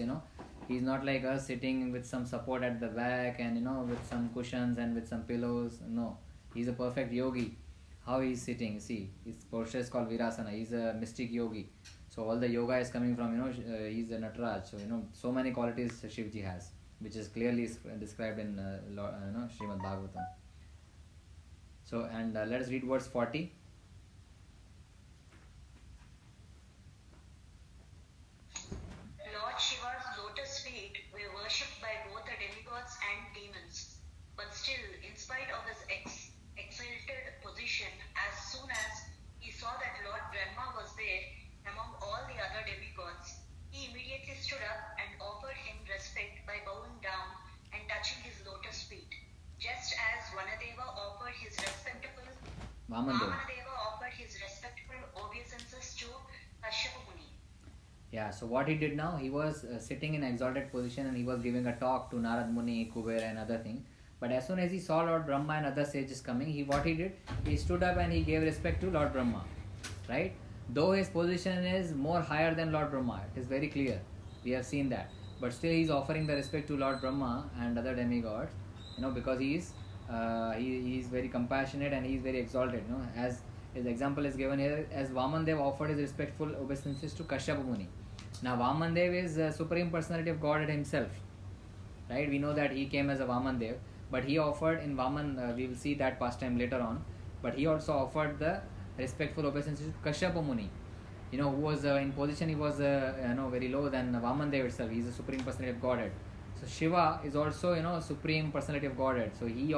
He's not like us sitting with some support at the back and, with some cushions and with some pillows. No, he's a perfect yogi. How he's sitting, see, his posture is called Virasana. He's a mystic yogi. So all the yoga is coming from, he's a Nataraj. So, so many qualities Shivji has, which is clearly described in, Srimad Bhagavatam. So, and let us read verse 40. Lord Shiva's lotus feet were worshipped by both the demigods and demons. But still, in spite of his exalted position, as soon as he saw that Lord Brahma was there among all the other demigods, he immediately stood up and offered him respect by bowing down and touching his lotus feet, just as Vanadeva offered his respectful obeisances to Kashyapa Muni. Yeah, so what he did now, he was sitting in exalted position and he was giving a talk to Narad Muni, Kubera and other things. But as soon as he saw Lord Brahma and other sages coming, he stood up and he gave respect to Lord Brahma, right? Though his position is more higher than Lord Brahma, it is very clear. We have seen that. But still he is offering the respect to Lord Brahma and other demigods, because he is very compassionate and he is very exalted, as his example is given here, as Vamandev offered his respectful obeisances to Kashyapa Muni. Now Vamandev is the Supreme Personality of Godhead himself, right? We know that he came as a Vamandev, but he offered in Vaman, we will see that pastime later on, but he also offered the respectful obeisances to Kashyapa Muni, who was in position, he was very low than Vamandev itself. He is the Supreme Personality of Godhead. So Shiva is also Supreme Personality of Godhead. So he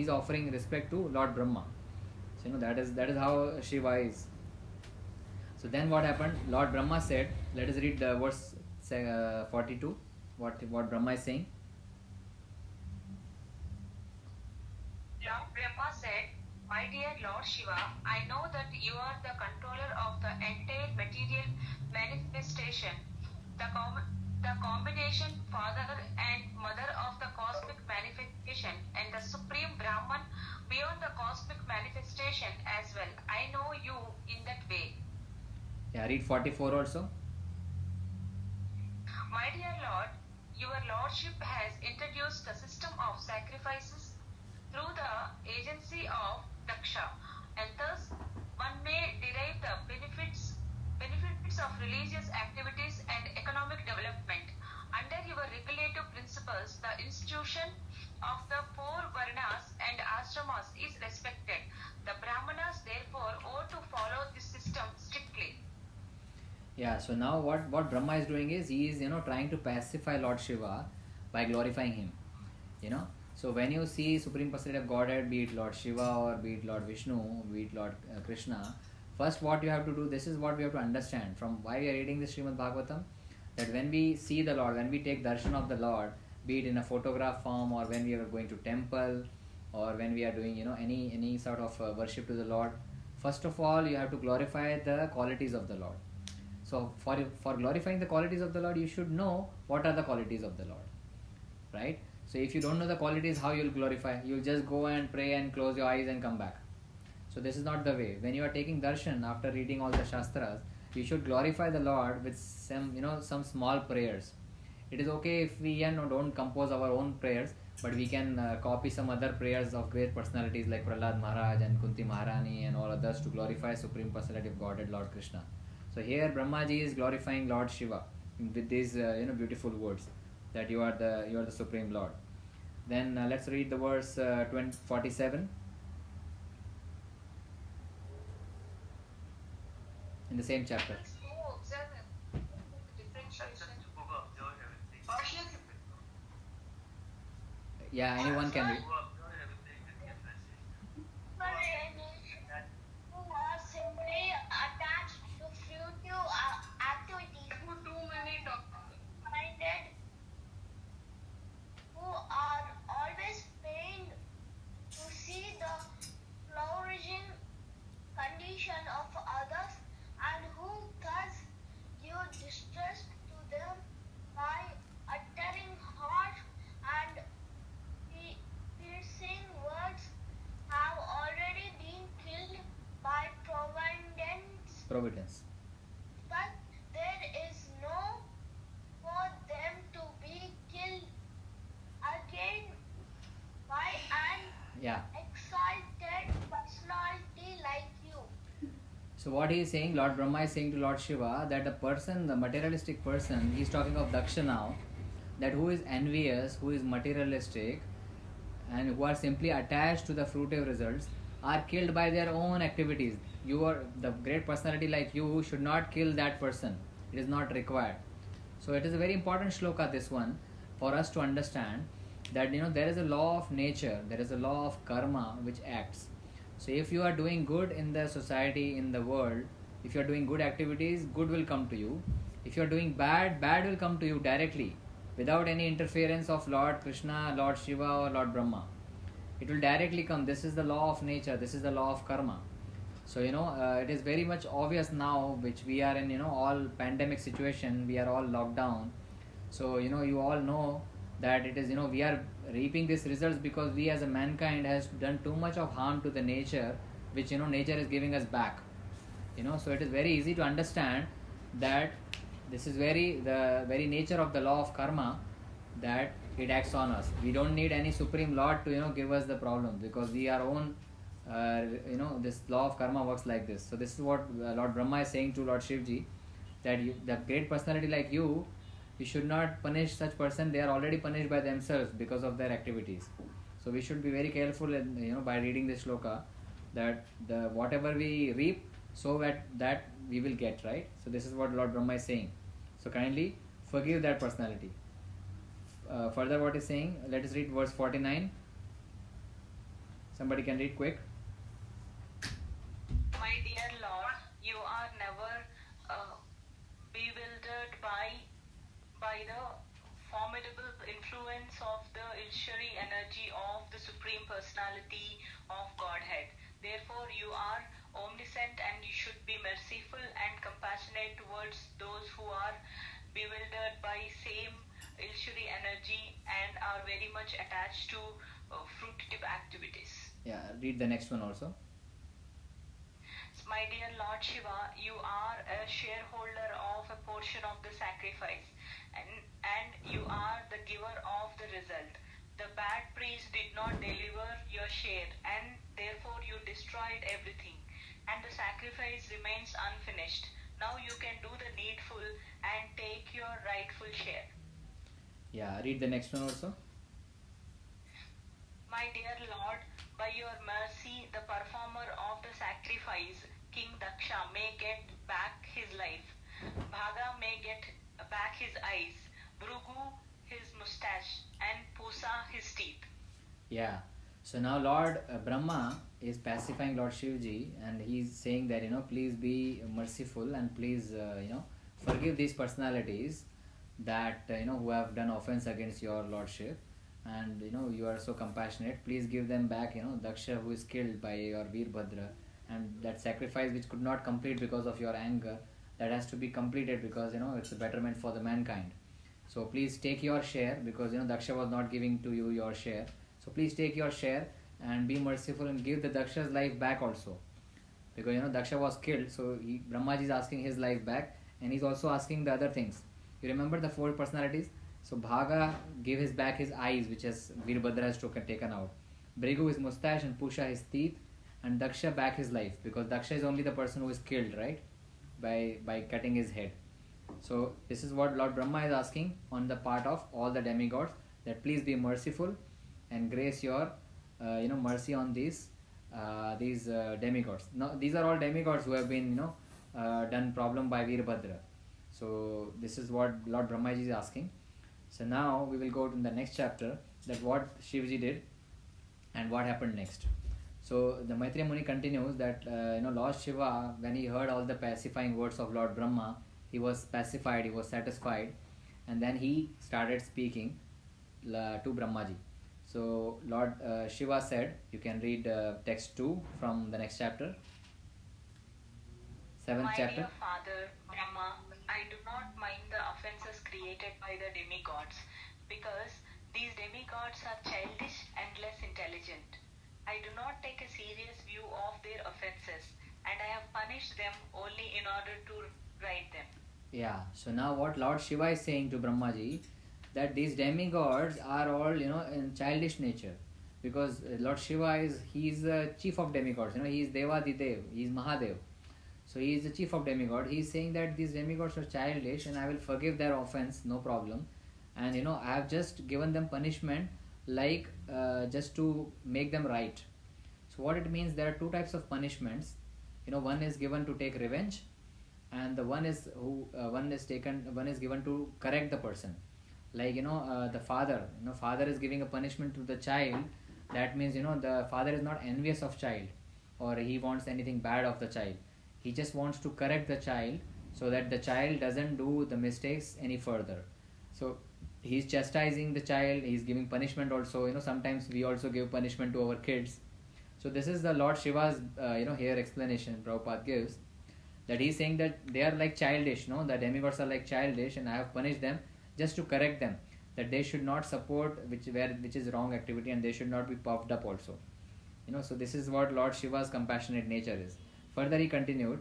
is offering respect to Lord Brahma. So that is how Shiva is. So then what happened? Lord Brahma said, let us read the verse 42. What Brahma is saying? Lord Brahma said, "My dear Lord Shiva, I know that you are the controller of the entire material manifestation, the combination father and mother of the cosmic manifestation, and the supreme Brahman beyond the cosmic manifestation as well. I know you in that way. Yeah, read 44 also. My dear Lord, your Lordship has introduced the system of sacrifices through the agency of Daksha, and thus one may derive the benefits of religious activities and economic development. Under your regulative principles, the institution of the four varnas and ashramas is respected. The Brahmanas therefore ought to follow this system strictly." Yeah, so now what Brahma is doing is he is trying to pacify Lord Shiva by glorifying him. So when you see Supreme Personality of Godhead, be it Lord Shiva or be it Lord Vishnu, be it Lord Krishna, first what you have to do, this is what we have to understand from why we are reading this Srimad Bhagavatam, that when we see the Lord, when we take darshan of the Lord, be it in a photograph form or when we are going to temple or when we are doing any sort of worship to the Lord, first of all you have to glorify the qualities of the Lord. So for glorifying the qualities of the Lord, you should know what are the qualities of the Lord, right? So if you don't know the qualities, how you'll glorify? You'll just go and pray and close your eyes and come back. So this is not the way. When you are taking darshan after reading all the shastras, you should glorify the Lord with some small prayers. It is okay if we don't compose our own prayers, but we can copy some other prayers of great personalities like Prahlad Maharaj and Kunti Maharani and all others to glorify Supreme Personality of Godhead, Lord Krishna. So here Brahmaji is glorifying Lord Shiva with these beautiful words that you are the Supreme Lord. Then let's read the verse 47 in the same chapter. Who observe differentiation? Partial Yeah, anyone can read. Who are simply attached to fruitive activities, minded, who are always pained to see the flourishing condition of others, and who thus give distress to them by uttering harsh and piercing words, have already been killed by providence. But there is no for them to be killed again by an Yeah. exalted personality like you. So what he is saying, Lord Brahma is saying to Lord Shiva that the materialistic person, he is talking of Daksha now, that who is envious, who is materialistic, and who are simply attached to the fruitive results, are killed by their own activities. The great personality like you should not kill that person. It is not required. So it is a very important shloka, this one, for us to understand that there is a law of nature, there is a law of karma which acts. So if you are doing good in the society, in the world, if you are doing good activities, good will come to you. If you are doing bad, bad will come to you directly, without any interference of Lord Krishna, Lord Shiva or Lord Brahma. It will directly come. This is the law of nature, this is the law of karma. So it is very much obvious now, which we are in all pandemic situation, we are all locked down. So you all know that it is we are reaping these results because we as a mankind has done too much of harm to the nature, which nature is giving us back. So it is very easy to understand that this is the very nature of the law of karma, that it acts on us. We don't need any supreme lord to give us the problem, because we are own this law of karma works like this. So this is what Lord Brahma is saying to Lord Shivji, that the great personality like you should not punish such person. They are already punished by themselves because of their activities. So we should be very careful by reading this shloka, that whatever we reap, so that we will get, right? So this is what Lord Brahma is saying. So kindly forgive that personality. Further what is saying, let us read verse 49. Somebody can read quick. My dear Lord, you are never bewildered by by the formidable influence of the illusory energy of the Supreme Personality of Godhead. Therefore, you are omniscient and you should be merciful and compassionate towards those who are bewildered by same illusory energy and are very much attached to fruitive activities. Yeah, read the next one also. My dear Lord Shiva, you are a shareholder of a portion of the sacrifice and you are the giver of the result. The bad priest did not deliver your share and therefore you destroyed everything and the sacrifice remains unfinished. Now you can do the needful and take your rightful share. Yeah, read the next one also. My dear Lord, by your mercy, the performer of the sacrifice, King Daksha, may get back his life. Bhaga may get back his eyes. Bhrigu his mustache. And Pusa his teeth. Yeah. So now Lord Brahma is pacifying Lord Shivji and he's saying that, please be merciful and please, forgive these personalities that, who have done offense against your Lordship. And you are so compassionate, please give them back, Daksha, who is killed by your Veerbhadra, and that sacrifice which could not complete because of your anger, that has to be completed because it's a betterment for the mankind. So please take your share because Daksha was not giving to you your share. So please take your share and be merciful and give the Daksha's life back also, because Daksha was killed. So Brahmaji is asking his life back and he's also asking the other things. You remember the four personalities? So Bhaga gave his back his eyes, which has Veerbhadra has taken out. Bhrigu his mustache and Pusha his teeth, and Daksha back his life because Daksha is only the person who is killed, right? By cutting his head. So this is what Lord Brahma is asking on the part of all the demigods, that please be merciful and grace your mercy on these demigods. Now these are all demigods who have been done problem by Veerbhadra. So this is what Lord Brahmaji is asking. So now we will go to the next chapter, that what Shivji did and what happened next. So the Maitreya Muni continues that Lord Shiva, when he heard all the pacifying words of Lord Brahma, he was pacified, he was satisfied, and then he started speaking to Brahmaji. So Lord Shiva said, you can read text 2 from the next chapter, 7th My chapter. dear Father Brahma, I do not mind the offenses created by the demigods because these demigods are childish and less intelligent. I do not take a serious view of their offenses and I have punished them only in order to right them. Yeah, so now what Lord Shiva is saying to Brahmaji, that these demigods are all in childish nature, because Lord Shiva he's the chief of demigods, he is Devadidev, he is Mahadev. So he is the chief of demigod. He is saying that these demigods are childish and I will forgive their offense, no problem. And I have just given them punishment like just to make them right. So what it means, there are two types of punishments. One is given to take revenge, and the one is given to correct the person. Like the father, father is giving a punishment to the child. That means the father is not envious of child or he wants anything bad of the child. He just wants to correct the child so that the child doesn't do the mistakes any further. So he's chastising the child, he's giving punishment also. Sometimes we also give punishment to our kids. So this is the Lord Shiva's here explanation Prabhupada gives, that he's saying that they are like childish, the demigods are like childish, and I have punished them just to correct them, that they should not support which is wrong activity, and they should not be puffed up also. So this is what Lord Shiva's compassionate nature is. Further he continued,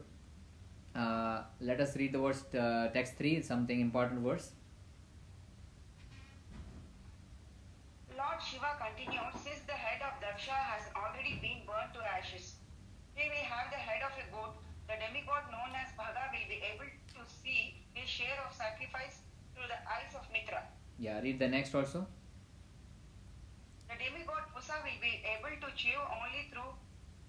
let us read the verse, text 3, something important verse. Lord Shiva continued, since the head of Daksha has already been burnt to ashes, he will have the head of a goat. The demigod known as Bhaga will be able to see his share of sacrifice through the eyes of Mitra. Yeah, read the next also. The demigod Pusa will be able to chew only through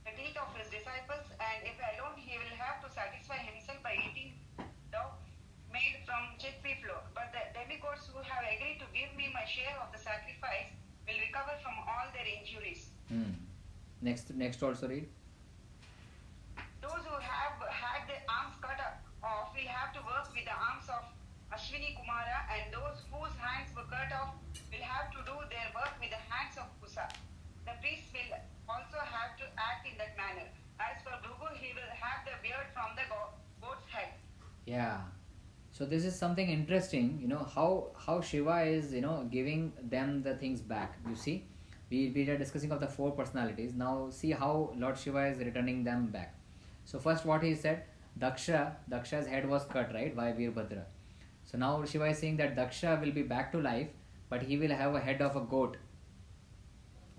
the teeth of his disciples, and if alone he will have to satisfy himself by eating dough made from chickpea flour. But the demigods who have agreed to give me my share of the sacrifice will recover from all their injuries. Next also read. Those who have had their arms cut off will have to work with the arms of Ashwini Ashwini Kumara, and those whose hands were cut off will have to do their work with the hands of Pusa. The priest will also have to act in that manner. As for Bhrigu, he will have the beard from the goat's head. Yeah. So this is something interesting, how Shiva is, giving them the things back. You see, we are discussing of the four personalities. Now see how Lord Shiva is returning them back. So first what he said, Daksha's head was cut, right, by Veerbhadra. So now Shiva is saying that Daksha will be back to life, but he will have a head of a goat.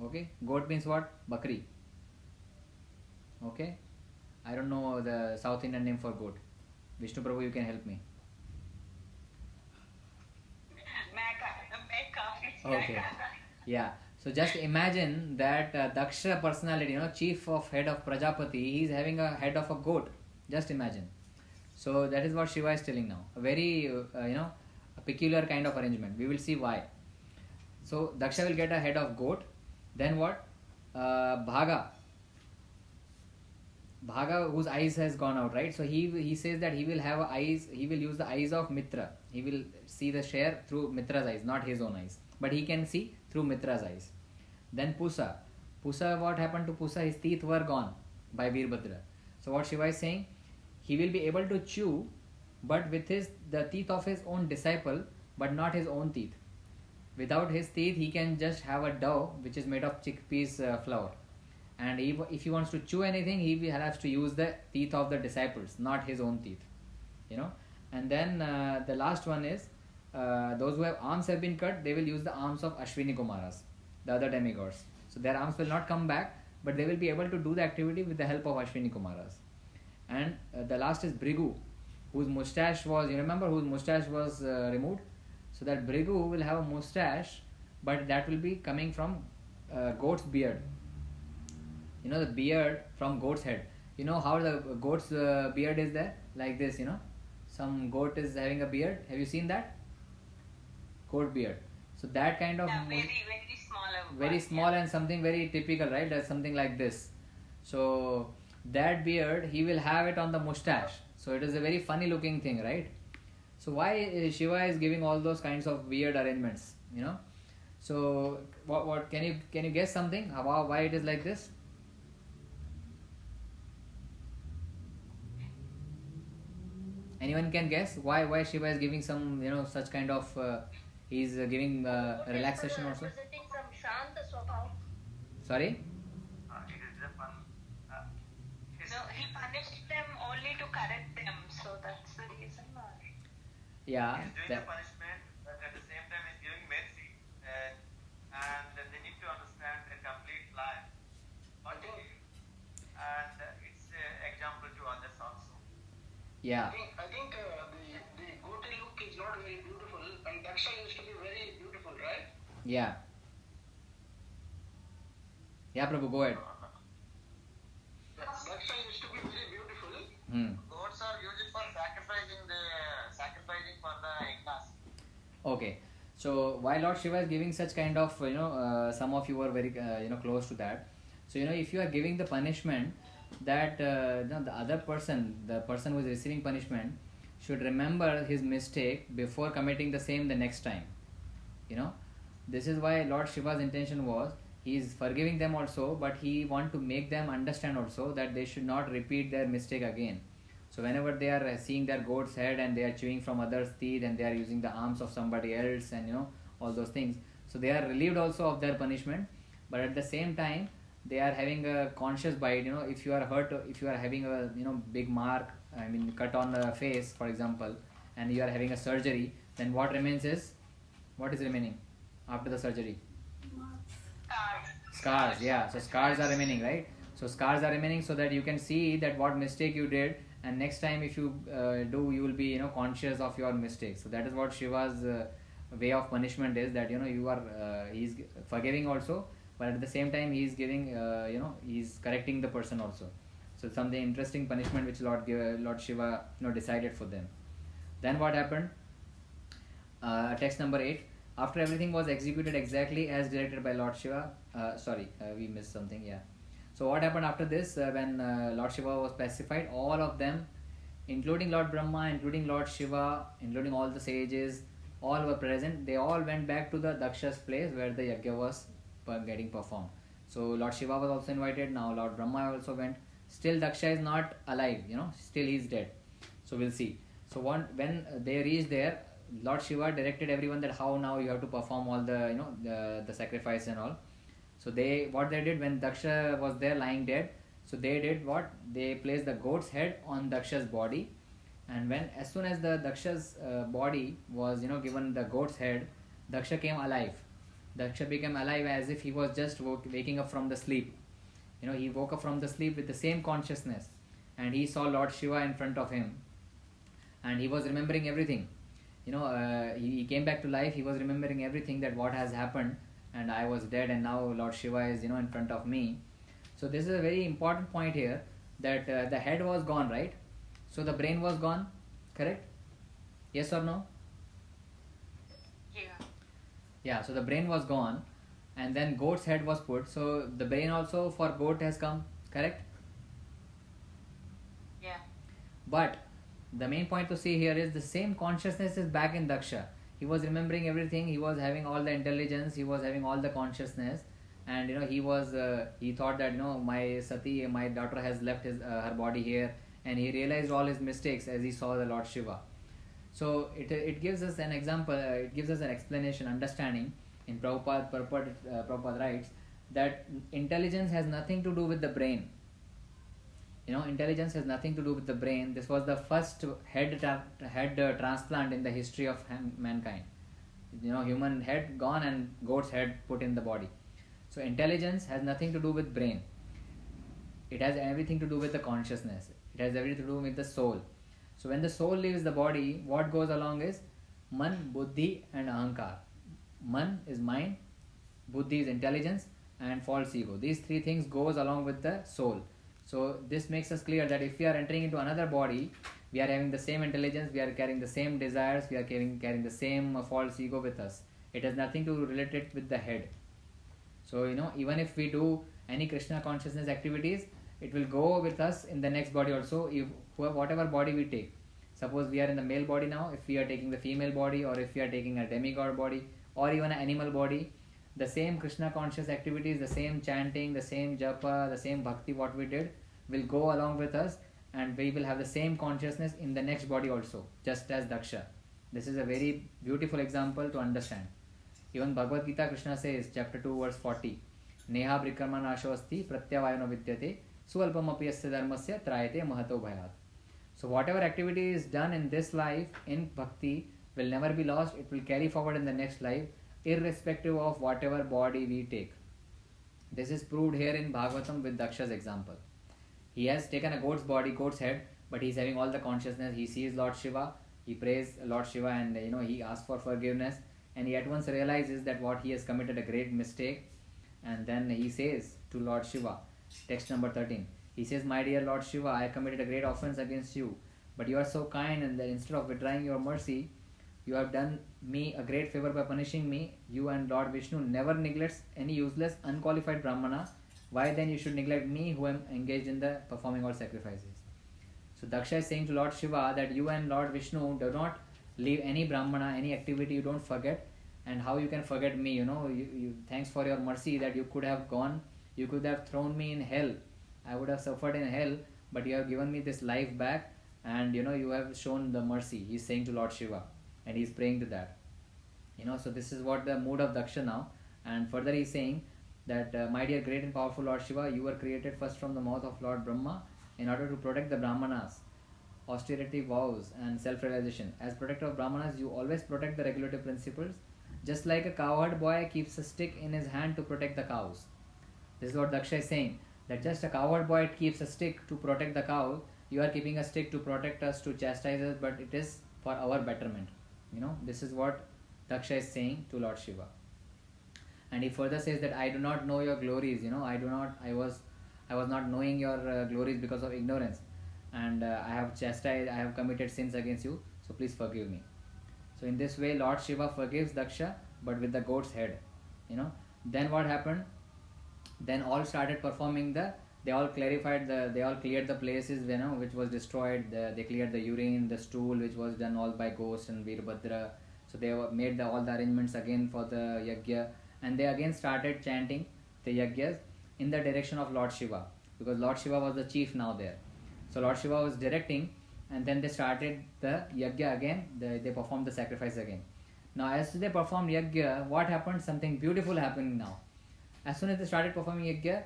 Okay, goat means what? Bakri. Okay, I don't know the South Indian name for goat. Vishnu Prabhu, you can help me. Okay, yeah. So just imagine that Daksha personality, chief of head of Prajapati, he is having a head of a goat. Just imagine. So that is what Shiva is telling now. A very, a peculiar kind of arrangement. We will see why. So Daksha will get a head of goat. Then what? Bhaga, whose eyes has gone out, right? So he says that he will have eyes. He will use the eyes of Mitra. He will see the share through Mitra's eyes, not his own eyes. But he can see through Mitra's eyes. Then Pusa, what happened to Pusa? His teeth were gone by Veerbhadra. So what Shiva is saying, he will be able to chew, but with the teeth of his own disciple, but not his own teeth. Without his teeth, he can just have a dough which is made of chickpeas flour. And if he wants to chew anything, he will have to use the teeth of the disciples, not his own teeth. And then the last one is, those who have arms have been cut, they will use the arms of Ashwini Kumaras, the other demigods. So their arms will not come back, but they will be able to do the activity with the help of Ashwini Kumaras. And the last is Bhrigu, whose mustache was, removed. So that Bhrigu will have a mustache, but that will be coming from goat's beard. The beard from goat's head. You know how the goat's beard is there? Like this, Some goat is having a beard. Have you seen that? Goat beard. So that kind of... Yeah, very small. Very small and something very typical, right? That's something like this. So that beard, he will have it on the mustache. So it is a very funny looking thing, right? So why Shiva is giving all those kinds of weird arrangements, So what can you guess something? Why it is like this? Anyone can guess why Shiva is giving some such kind of he's giving relaxation also? Representing some Shanta Swabhav. Sorry? It is a fun. No, he punished them only to correct them, so that's the reason. Yeah. He's doing the punishment, but at the same time he's giving mercy. And they need to understand a complete life. What to live. And it's an example to others also. Yeah. I think the goatee look is not very beautiful, and Daksha used to be very beautiful, right? Yeah. Yeah, Prabhu, go ahead. Daksha used to be very beautiful. Goats are used for sacrificing for the yagnas. Okay. So why Lord Shiva is giving such kind of, some of you are very, close to that. So, if you are giving the punishment, that the other person, the person who is receiving punishment, should remember his mistake before committing the same the next time. This is why Lord Shiva's intention was, he is forgiving them also, but he want to make them understand also that they should not repeat their mistake again. So whenever they are seeing their goat's head and they are chewing from others' teeth and they are using the arms of somebody else and all those things, so they are relieved also of their punishment, but at the same time they are having a conscious bite. If you are hurt, if you are having a big mark, cut on the face, for example, and you are having a surgery, then what is remaining after the surgery? Scars. Yeah. So scars are remaining, right? So scars are remaining so that you can see that what mistake you did, and next time if you do, you will be conscious of your mistakes. So that is what Shiva's way of punishment is, that you are he's forgiving also, but at the same time he is giving he's correcting the person also. So it's something interesting punishment which Lord Shiva decided for them. Then what happened? Text number 8. After everything was executed exactly as directed by Lord Shiva, we missed something. Yeah. So what happened after this? When Lord Shiva was pacified, all of them including Lord Brahma, including Lord Shiva, including all the sages, all were present. They all went back to the Daksha's place where the yajna was getting performed. So Lord Shiva was also invited. Now Lord Brahma also went. Still Daksha is not alive, still he is dead. So we'll see. So when they reached there, Lord Shiva directed everyone that how now you have to perform all the the sacrifice and all. So what they did when Daksha was there lying dead, so they did what? They placed the goat's head on Daksha's body, and as soon as the Daksha's body was given the goat's head, Daksha came alive. Daksha became alive as if he was just waking up from the sleep. He woke up from the sleep with the same consciousness, and he saw Lord Shiva in front of him, and he was remembering everything. He came back to life. He was remembering everything, that what has happened, and I was dead, and now Lord Shiva is in front of me. So this is a very important point here, that the head was gone, right? So the brain was gone, correct? Yes or no? Yeah, so the brain was gone, and then goat's head was put. So the brain also for goat has come, correct? Yeah. But the main point to see here is the same consciousness is back in Daksha. He was remembering everything. He was having all the intelligence. He was having all the consciousness, and he thought that my Sati, my daughter, has left her body here, and he realized all his mistakes as he saw the Lord Shiva. So it gives us an example. It gives us an explanation, understanding. In Prabhupada writes that intelligence has nothing to do with the brain. Intelligence has nothing to do with the brain. This was the first head transplant in the history of mankind. Human head gone and goat's head put in the body. So intelligence has nothing to do with brain. It has everything to do with the consciousness. It has everything to do with the soul. So when the soul leaves the body, what goes along is Man, Buddhi and Ahankar. Man is mind, Buddhi is intelligence, and false ego. These three things goes along with the soul. So this makes us clear that if we are entering into another body, we are having the same intelligence, we are carrying the same desires, we are carrying the same false ego with us. It has nothing to relate it with the head. So even if we do any Krishna consciousness activities, it will go with us in the next body also, whatever body we take. Suppose we are in the male body now, if we are taking the female body, or if we are taking a demigod body, or even an animal body, the same Krishna conscious activities, the same chanting, the same japa, the same bhakti what we did will go along with us, and we will have the same consciousness in the next body also, just as Daksha. This is a very beautiful example to understand. Even Bhagavad Gita, Krishna says, chapter 2 verse 40, Neha brikarma nasho asti pratyavayano vidyate sualpam apiyasya dharmasya trayate mahato bhayat. So whatever activity is done in this life in bhakti will never be lost. It will carry forward in the next life, irrespective of whatever body we take. This is proved here in Bhagavatam with Daksha's example. He has taken a goat's body, goat's head, but he is having all the consciousness. He sees Lord Shiva, he prays Lord Shiva, and he asks for forgiveness, and he at once realizes that what he has committed a great mistake, and then he says to Lord Shiva, text number 13, he says, my dear Lord Shiva, I committed a great offense against you, but you are so kind, and that instead of withdrawing your mercy, you have done me a great favor by punishing me. You and Lord Vishnu never neglects any useless, unqualified Brahmana. Why then you should neglect me who am engaged in the performing all sacrifices? So Daksha is saying to Lord Shiva that you and Lord Vishnu do not leave any Brahmana, any activity you don't forget. And how you can forget me, you thanks for your mercy that you could have gone, you could have thrown me in hell. I would have suffered in hell, but you have given me this life back, and you have shown the mercy. He is saying to Lord Shiva, and he is praying to that. So this is what the mood of Daksha now. And further he is saying that, my dear great and powerful Lord Shiva, you were created first from the mouth of Lord Brahma in order to protect the Brahmanas, austerity vows and self-realization. As protector of Brahmanas, you always protect the regulative principles, just like a cowherd boy keeps a stick in his hand to protect the cows. This is what Daksha is saying, that just a cowherd boy keeps a stick to protect the cow. You are keeping a stick to protect us, to chastise us, but it is for our betterment. This is what Daksha is saying to Lord Shiva. And he further says that I do not know your glories. I was not knowing your glories because of ignorance, and I have chastised, I have committed sins against you. So please forgive me. So in this way, Lord Shiva forgives Daksha, but with the goat's head. Then what happened? Then all started performing they they all they all cleared the places, which was destroyed. They cleared the urine, the stool, which was done all by ghosts and Veerbhadra. So they made all the arrangements again for the yajna, and they again started chanting the yajnas in the direction of Lord Shiva, because Lord Shiva was the chief now there. So Lord Shiva was directing, and then they started the yajna again. They performed the sacrifice again. Now, as they performed yajna, what happened? Something beautiful happening now. As soon as they started performing yajna,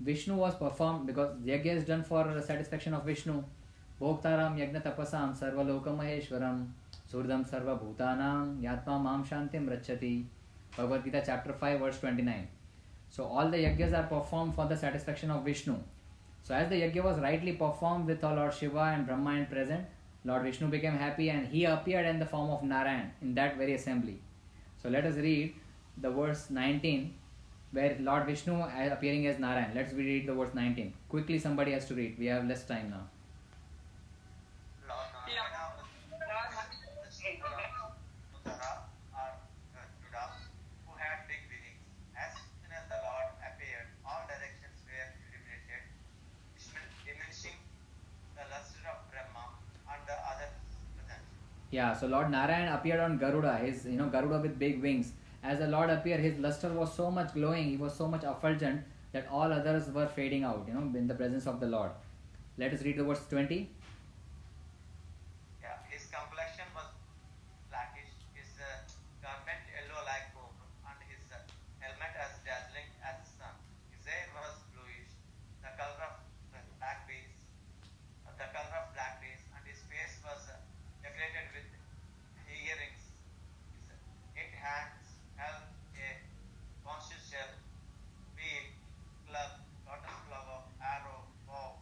Vishnu was performed, because yajna is done for satisfaction of Vishnu. Bhoktaram yajna tapasam sarvaloka maheshwaram surdam sarva bhutanam yatma mam shantim rachati. Bhagavad Gita chapter 5 verse 29. So all the yajnas are performed for the satisfaction of Vishnu. So as the yajna was rightly performed with Lord Shiva and Brahma and present, Lord Vishnu became happy and he appeared in the form of Narayan in that very assembly. So let us read the verse 19, where Lord Vishnu appearing as Narayan. Let's read the verse 19. Quickly, somebody has to read. We have less time now. Lord Narayana was the Uttara or Judah, who had big wings. As soon as the Lord appeared, all directions were illuminated, diminishing the luster of Brahma and the others present. Yeah, so Lord Narayan appeared on Garuda, his Garuda with big wings. As the Lord appeared, his luster was so much glowing, he was so much effulgent that all others were fading out, in the presence of the Lord. Let us read the verse 20. Yeah, his complexion was blackish, his garment yellow like coal, and his helmet as dazzling as the sun. His hair was bluish, the color of black bees, and his face was decorated with earrings. His 8 hands held a conch shell, wheel, club, lotus flower, arrow, bow,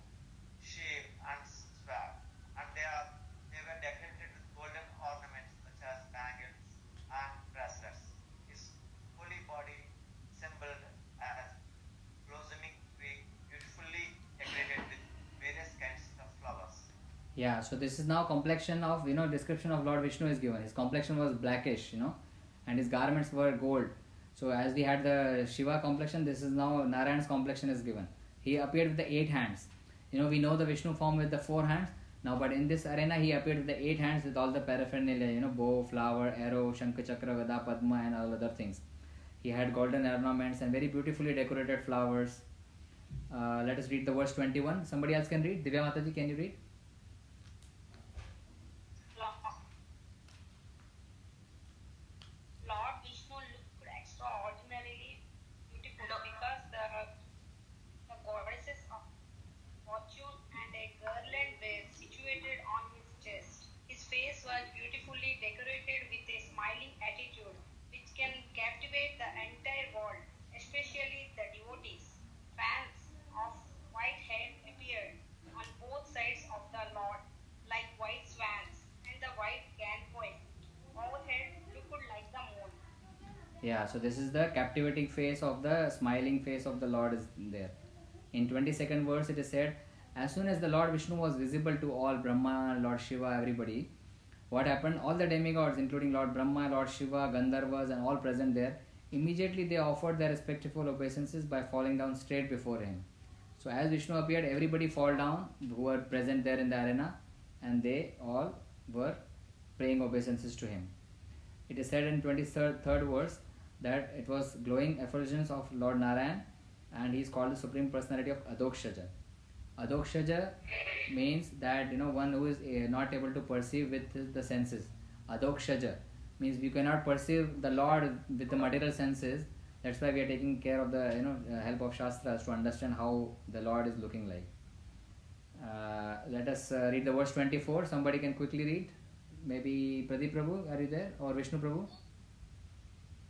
shield, and sword, and they were decorated with golden ornaments such as bangles and bracelets. His holy body resembled as blossoming tree, beautifully decorated with various kinds of flowers. Yeah, so this is now complexion of, description of Lord Vishnu is given. His complexion was blackish, and his garments were gold. So as we had the Shiva complexion, this is now Narayan's complexion is given. He appeared with the 8 hands. We know the Vishnu form with the 4 hands. Now, but in this arena, he appeared with the 8 hands with all the paraphernalia, bow, flower, arrow, Shankha, Chakra, Gada, Padma, and all other things. He had golden ornaments and very beautifully decorated flowers. Let us read the verse 21. Somebody else can read. Divya Mataji, can you read? Lord Vishnu looked extraordinarily beautiful because the goddesses of fortune and a garland were situated on his chest. His face was beautifully decorated with a smiling attitude which can captivate the entire world, especially the devotees. Fans of white hair appeared on both sides of the Lord like white swans, and the white canopy overhead looked like the moon. Yeah, so this is the captivating face of the smiling face of the Lord is there. In 22nd verse it is said, as soon as the Lord Vishnu was visible to all, Brahma, Lord Shiva, everybody, what happened? All the demigods, including Lord Brahma, Lord Shiva, Gandharvas and all present there, immediately they offered their respective obeisances by falling down straight before him. So as Vishnu appeared, everybody fall down who were present there in the arena, and they all were praying obeisances to him. It is said in 23rd verse that it was glowing effulgence of Lord Narayan, and he is called the Supreme Personality of Adokshaja. Adokshaja means that one who is not able to perceive with the senses. Adokshaja means we cannot perceive the Lord with the material senses. That's why we are taking care of the help of Shastras to understand how the Lord is looking like. Let us read the verse 24. Somebody can quickly read. Maybe Pradeep Prabhu, are you there? Or Vishnu Prabhu?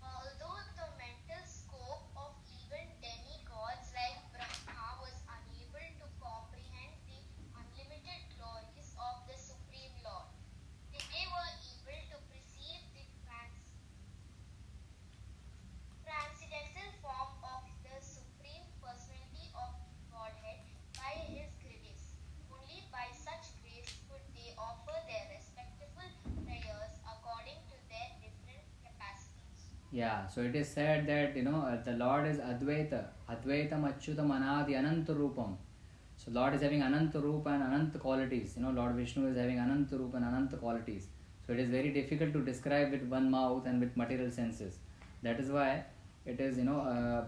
Although the mental scope of even demigods like Brahma was unable to comprehend the unlimited glories of the Supreme Lord, they were able to perceive the transcendental form of the Supreme Personality of Godhead by His grace. Only by such grace could they offer their respectful prayers according to their different Yeah, so it is said that the Lord is Advaita, Advaitam Achyutam Anadi Ananta Rupam. So Lord is having Ananta Rupa and Ananta qualities. Lord Vishnu is having Ananta Rupa and Ananta qualities. So it is very difficult to describe with one mouth and with material senses. That is why it is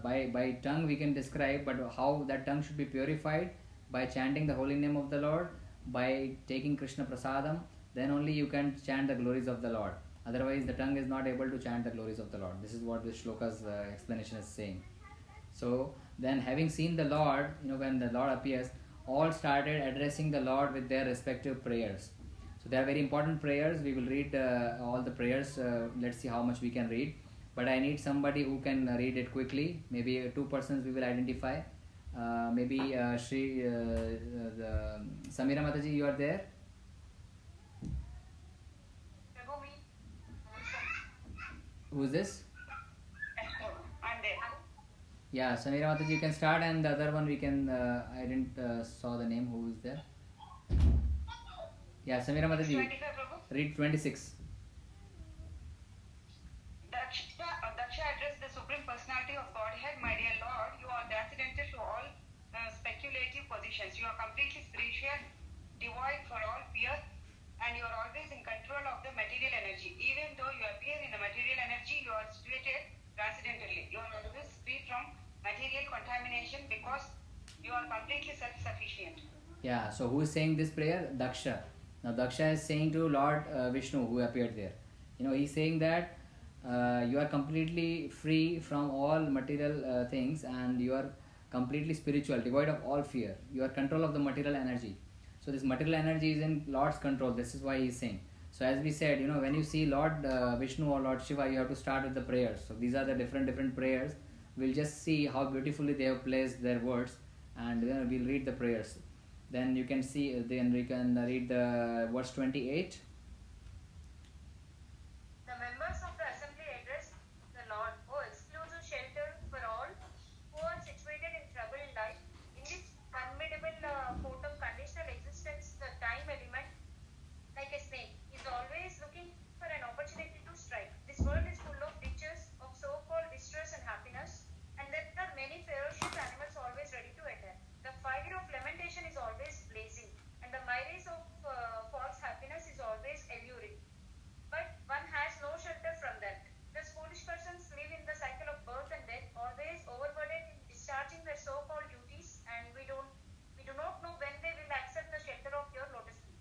by tongue we can describe, but how that tongue should be purified by chanting the holy name of the Lord, by taking Krishna Prasadam. Then only you can chant the glories of the Lord. Otherwise, the tongue is not able to chant the glories of the Lord. This is what this shloka's explanation is saying. So then, having seen the Lord, when the Lord appears, all started addressing the Lord with their respective prayers. So they are very important prayers. We will read all the prayers. Let's see how much we can read. But I need somebody who can read it quickly. Maybe two persons we will identify. Maybe Samira Mataji, you are there? Who is this? I'm there. Yeah, Samira Mataji, you can start, and the other one we can. I didn't saw the name. Who is there? Yeah, Samira Mataji, 25, Prabhu. read 26. Daksha addressed the Supreme Personality of Godhead. My dear Lord, you are transcendental to all speculative positions. You are completely spiritual, devoid for all fear, and you are always in control of the material energy. Even though you appear in the material energy, you are situated transcendentally. You are always free from material contamination because you are completely self-sufficient. Yeah, so who is saying this prayer? Daksha. Now Daksha is saying to Lord Vishnu, who appeared there. He's saying that you are completely free from all material things, and you are completely spiritual, devoid of all fear. You are control of the material energy. So this material energy is in Lord's control. This is why he is saying. So as we said, when you see Lord Vishnu or Lord Shiva, you have to start with the prayers. So these are the different prayers. We'll just see how beautifully they have placed their words, and then we'll read the prayers. Then you can see, then we can read the verse 28. The members of the assembly addressed the Lord, O exclusive shelter for all who are situated in troubled life. In this formidable photo conditional existence, the time element, like a snake, is always looking for an opportunity to strike. This world is full of ditches of so-called distress and happiness, and there are many ferocious animals always ready to attack. The fire of lamentation is always blazing, and the myriads of false happiness is always alluring. But one has no shelter from that. Thus foolish persons live in the cycle of birth and death, always overburdened in discharging their so-called duties, and we do not know when they will accept the shelter of your lotus feet.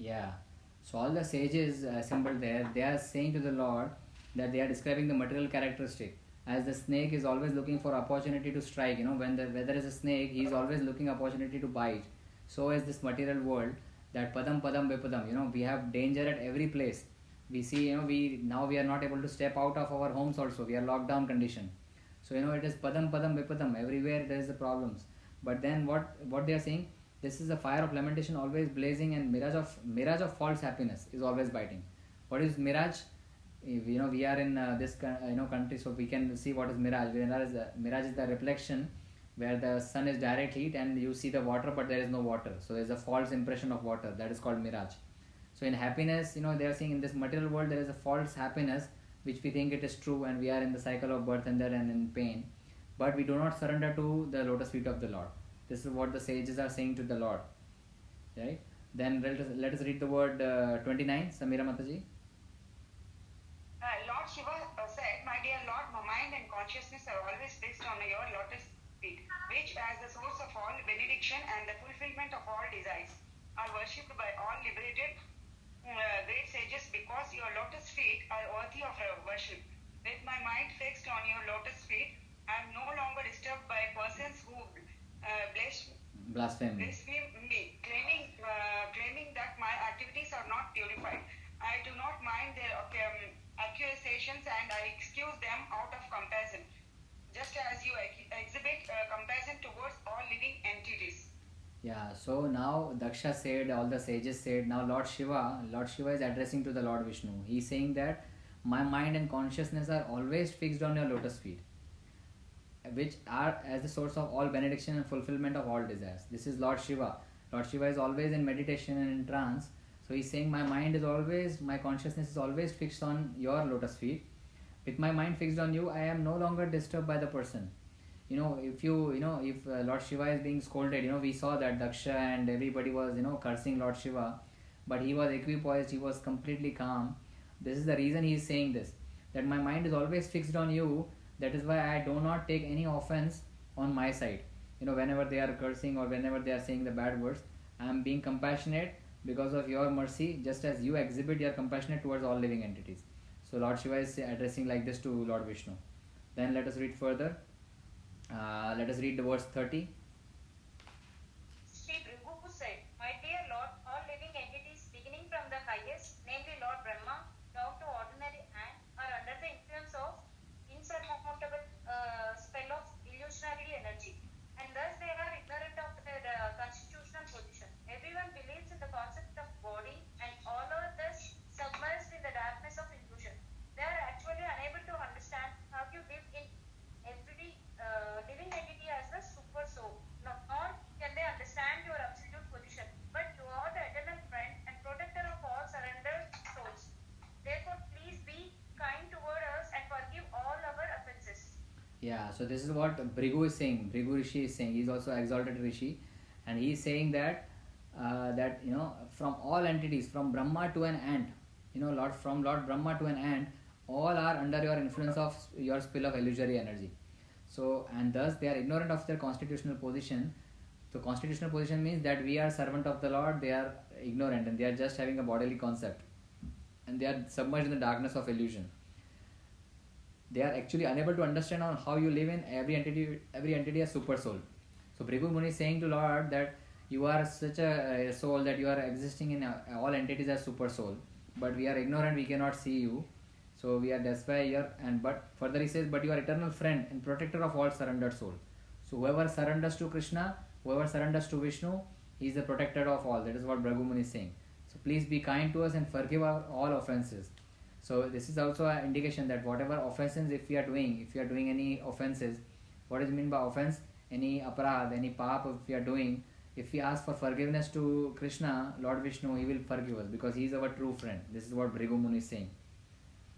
Yeah. So all the sages assembled there, they are saying to the Lord that they are describing the material characteristic. As the snake is always looking for opportunity to strike, when there is a snake, he is always looking opportunity to bite. So is this material world, that padam vipadam, we have danger at every place. We see, we are not able to step out of our homes also. We are lockdown condition. So, it is padam vipadam. Everywhere there is the problems. But then what they are saying, this is a fire of lamentation always blazing, and mirage of false happiness is always biting. What is mirage? We are in this country, so we can see what is mirage. Mirage is the reflection where the sun is direct heat and you see the water, but there is no water. So there is a false impression of water. That is called mirage. So in happiness, they are saying in this material world there is a false happiness which we think it is true, and we are in the cycle of birth and death and in pain. But we do not surrender to the lotus feet of the Lord. This is what the sages are saying to the Lord. Right? Then let us read the word 29. Samira Mataji. Lord Shiva said, my dear Lord, my mind and consciousness are always fixed on your lotus feet, which as the source of all benediction and the fulfillment of all desires, are worshipped by all liberated great sages, because your lotus feet are worthy of worship. With my mind fixed on your lotus feet, I am no longer disturbed by persons who blaspheme me, claiming that my activities are not purified. I do not mind their accusations, and I excuse them out of compassion, just as you exhibit compassion towards all living entities. Yeah, so now Daksha said, all the sages said, now Lord Shiva is addressing to the Lord Vishnu. He is saying that my mind and consciousness are always fixed on your lotus feet, which are as the source of all benediction and fulfillment of all desires. This is Lord Shiva. Lord Shiva is always in meditation and in trance. So he's saying my mind is always, my consciousness is always fixed on your lotus feet, With my mind fixed on you, I am no longer disturbed by the person. If Lord Shiva is being scolded, we saw that Daksha and everybody was, cursing Lord Shiva, but he was equipoised, he was completely calm. This is the reason he is saying this, that my mind is always fixed on you. That is why I do not take any offense on my side. Whenever they are cursing or whenever they are saying the bad words, I am being compassionate because of your mercy, just as you exhibit your compassionate towards all living entities. So Lord Shiva is addressing like this to Lord Vishnu. Then let us read further. Let us read the verse 30. Sri Bhrigu said, My dear Lord, all living entities beginning from the highest, namely Lord Brahma, down to ordinary ant, are under the influence of insurmountable spell of illusionary energy. And thus they are ignorant of their constitutional position. Everyone believes in the concept of body and all are thus submerged in the darkness of illusion. They are actually unable to understand how you live in every living entity as the super soul. Nor can they understand your absolute position. But you are the eternal friend and protector of all surrendered souls. Therefore, please be kind toward us and forgive all our offenses. Yeah, so this is what Bhrigu is saying. Bhrigu Rishi is saying. He is also exalted Rishi, and he is saying that from all entities, from Brahma to an ant, from Lord Brahma to an ant, all are under your influence of your spill of illusory energy. So, and thus they are ignorant of their constitutional position. So constitutional position means that we are servant of the Lord, they are ignorant and they are just having a bodily concept. And they are submerged in the darkness of illusion. They are actually unable to understand on how you live in every entity as super soul. So Bhrigu Muni is saying to Lord that you are such a soul that you are existing in all entities as super soul. But we are ignorant, we cannot see you. So we are that's why here, but further he says, but you are eternal friend and protector of all surrendered soul. So whoever surrenders to Krishna, whoever surrenders to Vishnu, he is the protector of all. That is what Bhrigu Muni is saying. So please be kind to us and forgive our all offenses. So this is also an indication that whatever offenses if we are doing any offenses, what is meant by offense? Any aparad, any pap if we are doing, if we ask for forgiveness to Krishna, Lord Vishnu, he will forgive us because he is our true friend. This is what Bhrigu Muni is saying.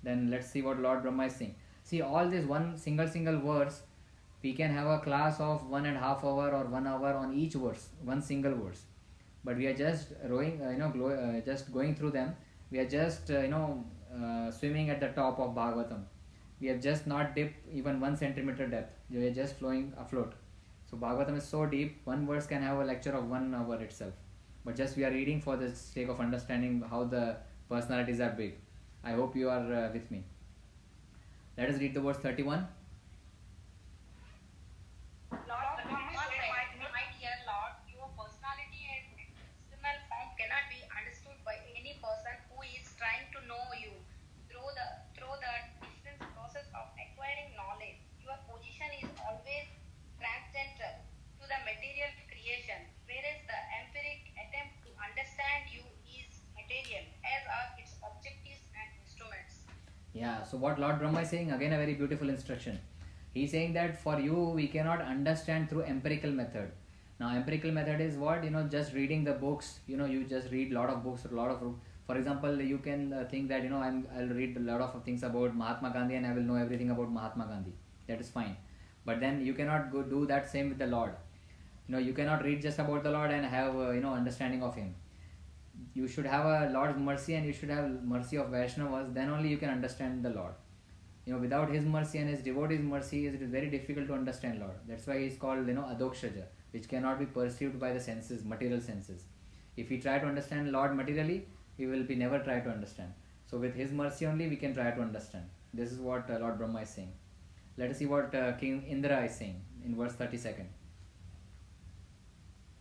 Then let's see what Lord Brahma is saying. See, all this one single verse, we can have a class of 1.5 hour or 1 hour on each verse, one single verse. But we are just just going through them. We are just swimming at the top of Bhagavatam. We have just not dipped even 1 centimeter depth. We are just flowing afloat. So Bhagavatam is so deep, one verse can have a lecture of 1 hour itself. But just we are reading for the sake of understanding how the personalities are big. I hope you are with me. Let us read the verse 31. Lord Brahma said, My dear Lord, your personality and external form cannot be understood by any person who is trying to know you through the distance process of acquiring knowledge. Your position is always transcendental to the material creation, whereas the empiric attempt to understand you is material, as are its objectives and instruments. Yeah, so what Lord Brahma is saying, again a very beautiful instruction. He is saying that for you, we cannot understand through empirical method. Now, empirical method is what? Just reading the books. You just read a lot of books, for example, you can think that, I'll read a lot of things about Mahatma Gandhi and I will know everything about Mahatma Gandhi. That is fine. But then you cannot go do that same with the Lord. You cannot read just about the Lord and have, understanding of Him. You should have a Lord's mercy and you should have mercy of Vaishnavas, then only you can understand the Lord. Without His mercy and His devotees' mercy, it is very difficult to understand Lord. That's why He is called, Adokshaja, which cannot be perceived by the senses, material senses. If we try to understand Lord materially, we will be never try to understand. So with His mercy only, we can try to understand. This is what Lord Brahma is saying. Let us see what King Indra is saying in verse 32nd.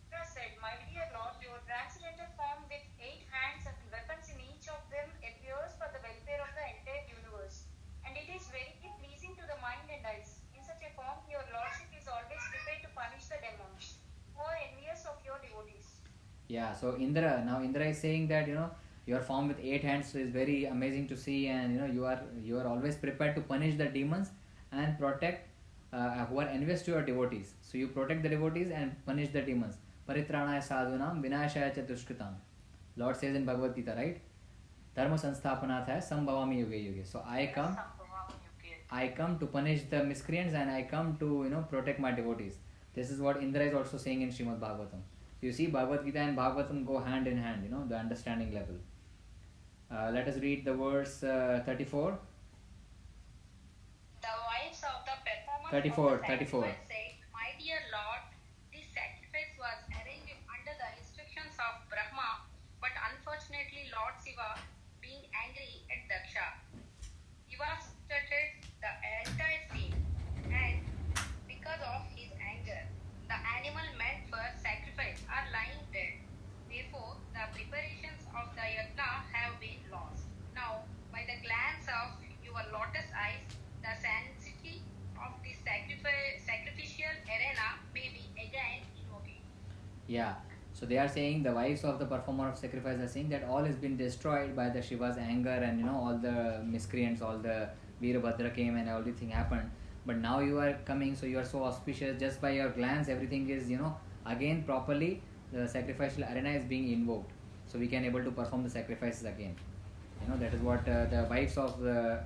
Indra said, My dear Lord, your transcendental form with 8 hands and weapons in each of them appears for the welfare of the entire universe. And it is very pleasing to the mind and eyes. In such a form, your lordship is always prepared to punish the demons who are envious of your devotees. Yeah, so Indra is saying that, your form with 8 hands is very amazing to see, and you are always prepared to punish the demons and protect who are envious to your devotees. So you protect the devotees and punish the demons. Paritranaya sadhunam vinashaya cha dushkritam. Lord says in Bhagavad Gita, right? Dharma sansthapanatha sambhavami yuge yuge. So I come I come to punish the miscreants and I come to protect my devotees. This is what Indra is also saying in Srimad Bhagavatam. You see, Bhagavad Gita and Bhagavatam go hand in hand, the understanding level. Let us read the verse 34. The wives of the performers 34, of the 34. sacrifice said, My dear Lord, this sacrifice was arranged under the instructions of Brahma, but unfortunately Lord Shiva, being angry at Daksha, devastated the entire scene, and because of his anger, the animal meant for sacrifice are lying dead. Therefore, the preparations of the yajna have been lost. Now, by the glance of your lotus eyes, the sanctity of this sacrificial arena may be again invoked. Yeah. So they are saying, the wives of the performer of sacrifice are saying that all has been destroyed by the Shiva's anger, and all the miscreants, all the Veerabhadra came and everything happened. But now you are coming, so you are so auspicious. Just by your glance, everything is again properly. The sacrificial arena is being invoked, so we can able to perform the sacrifices again. That is what the wives of the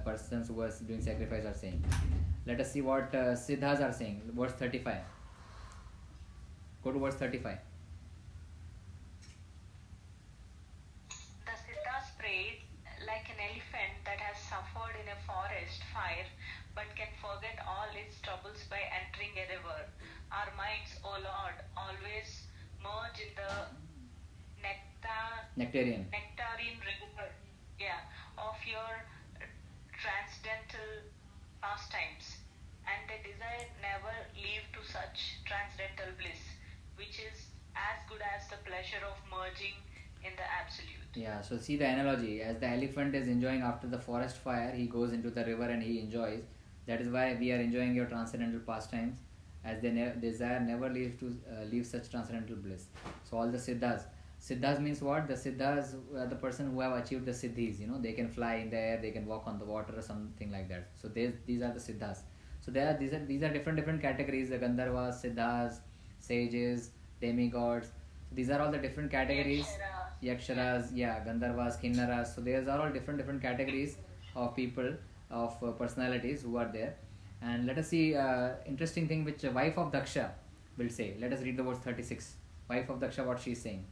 persons who was doing sacrifice are saying. Let us see what Siddhas are saying. Verse 35. Go to verse 35. The Siddhas prayed like an elephant that has suffered in a forest fire but can forget all its troubles by entering a river. Our minds, O Lord, always merge in the Nectarian river, of your transcendental pastimes, and the desire never leave to such transcendental bliss, which is as good as the pleasure of merging in the absolute. Yeah, so see the analogy. As the elephant is enjoying after the forest fire, he goes into the river and he enjoys. That is why we are enjoying your transcendental pastimes, as the desire never leaves to leave such transcendental bliss. So all the siddhas. Siddhas means what? The siddhas are the person who have achieved the siddhis. They can fly in the air, they can walk on the water or something like that. So these are the siddhas. So these are different categories. The Gandharvas, siddhas, sages, demigods. These are all the different categories. Yaksharas, Gandharvas, Kinnaras. So these are all different categories of people, of personalities who are there. And let us see interesting thing which the wife of Daksha will say. Let us read the verse 36. Wife of Daksha, what she is saying.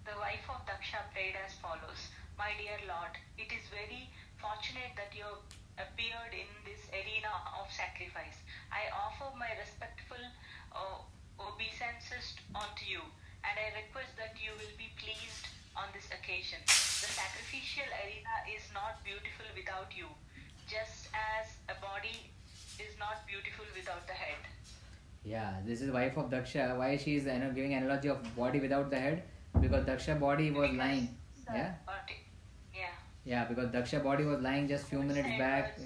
The wife of Daksha prayed as follows: My dear Lord, it is very fortunate that you appeared in this arena of sacrifice. I offer my respectful obeisances unto you, and I request that you will be pleased on this occasion. The sacrificial arena is not beautiful without you, just as a body is not beautiful without the head. Yeah, this is wife of Daksha. Why she is giving analogy of body without the head? Because Daksha body was lying. Yeah. Yeah, because Daksha body was lying just few minutes back.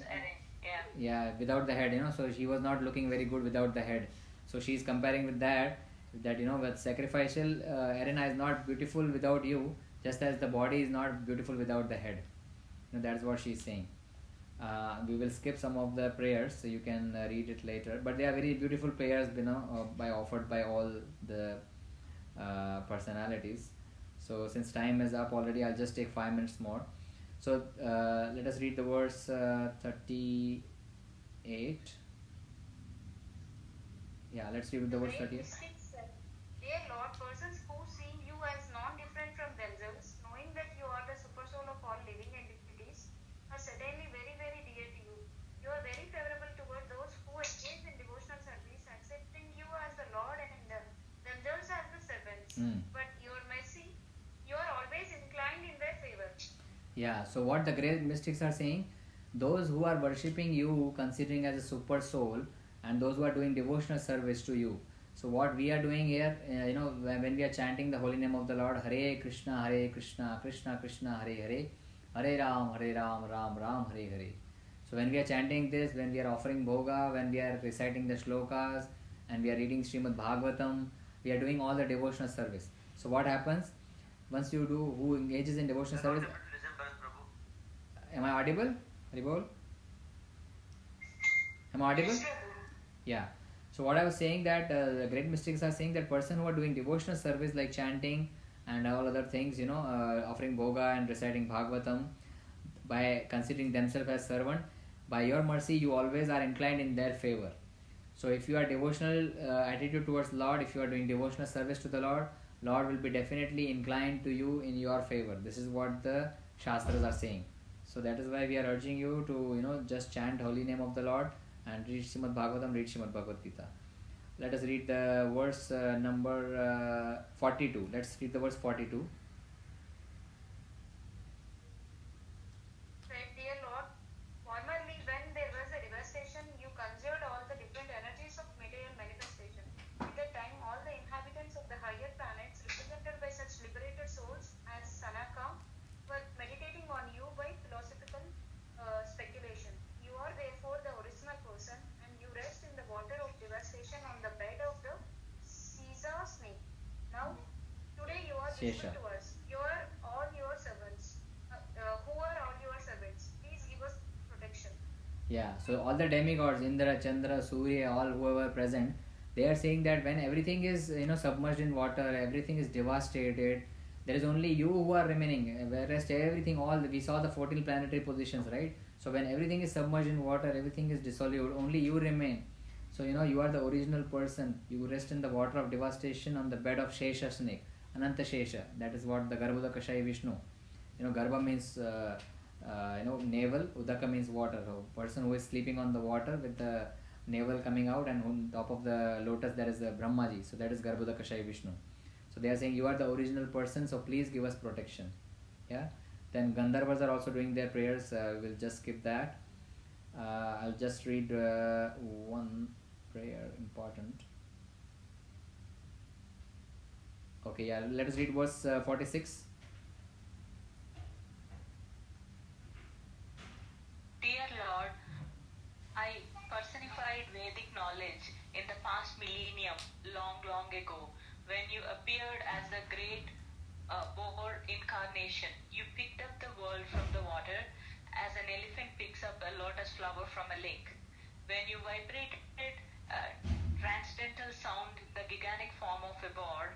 Yeah, without the head. So she was not looking very good without the head. So she is comparing with that with sacrificial arena is not beautiful without you, just as the body is not beautiful without the head. That's what she is saying. We will skip some of the prayers, so you can read it later. But they are very beautiful prayers, offered by all the personalities. So since time is up already, I'll just take 5 minutes more. So let us read the verse 38. Yeah, let's read the verse 38. Dear Lord, persons who see you as non-different from themselves, knowing that you are the super soul of all living entities, are certainly very, very dear to you. You are very favorable toward those who engage in devotional service, accepting you as the Lord and themselves as the servants. But your mercy, you are always inclined in their favor. Yeah, so what the great mystics are saying, those who are worshipping you, considering as a super soul, and those who are doing devotional service to you. So what we are doing here, when we are chanting the holy name of the Lord, Hare Krishna, Krishna Krishna, Hare Hare, Hare Ram, Ram Ram, Hare Hare. So when we are chanting this, when we are offering bhoga, when we are reciting the shlokas, and we are reading Srimad Bhagavatam, we are doing all the devotional service. So what happens? Once you do, who engages in devotional service? Am I audible? Haribol? Am I audible? Yeah. So what I was saying that the great mystics are saying that person who are doing devotional service like chanting and all other things, offering bhoga and reciting Bhagavatam, by considering themselves as servant, by your mercy you always are inclined in their favor. So if you are devotional attitude towards Lord, if you are doing devotional service to the Lord, Lord will be definitely inclined to you in your favor. This is what the Shastras are saying. So that is why we are urging you to just chant holy name of the Lord and read Srimad Bhagavatam, read Srimad Bhagavad Gita. Let us read the verse number 42. Let's read the verse 42. Right, dear Lord, formerly when there was a devastation, you conserved all the different energies of material manifestation. At that time, all the inhabitants of the higher planets, represented by such liberated souls as Sanaka, were meditating on you by philosophical speculation. You are therefore the original person, and you rest in the water of devastation on the bed of the Caesar snake. Now, today you are Shesha. visible to us. You are all your servants. Who are all your servants? Please give us protection. Yeah, so all the demigods, Indra, Chandra, Surya, all whoever present, they are saying that when everything is submerged in water, everything is devastated, there is only you who are remaining. Whereas everything, we saw the 14 planetary positions, right? So when everything is submerged in water, everything is dissolved, only you remain. So you are the original person. You rest in the water of devastation on the bed of Shesha snake, Ananta Shesha. That is what the Garbhodakashayi Vishnu. Garbha means navel, Udaka means water. So person who is sleeping on the water with the navel coming out, and on top of the lotus there is a Brahmaji. So that is Garbhodakashayi Vishnu. So they are saying you are the original person, so please give us protection. Yeah. Then Gandharvas are also doing their prayers. We'll just skip that. I'll just read one prayer important. Okay, yeah, let us read verse 46. Dear Lord, I personified Vedic knowledge in the past millennium, long, long ago, when you appeared as the great boar incarnation. You picked up the world from the water as an elephant picks up a lotus flower from a lake. When you vibrated transcendental sound, the gigantic form of a boar,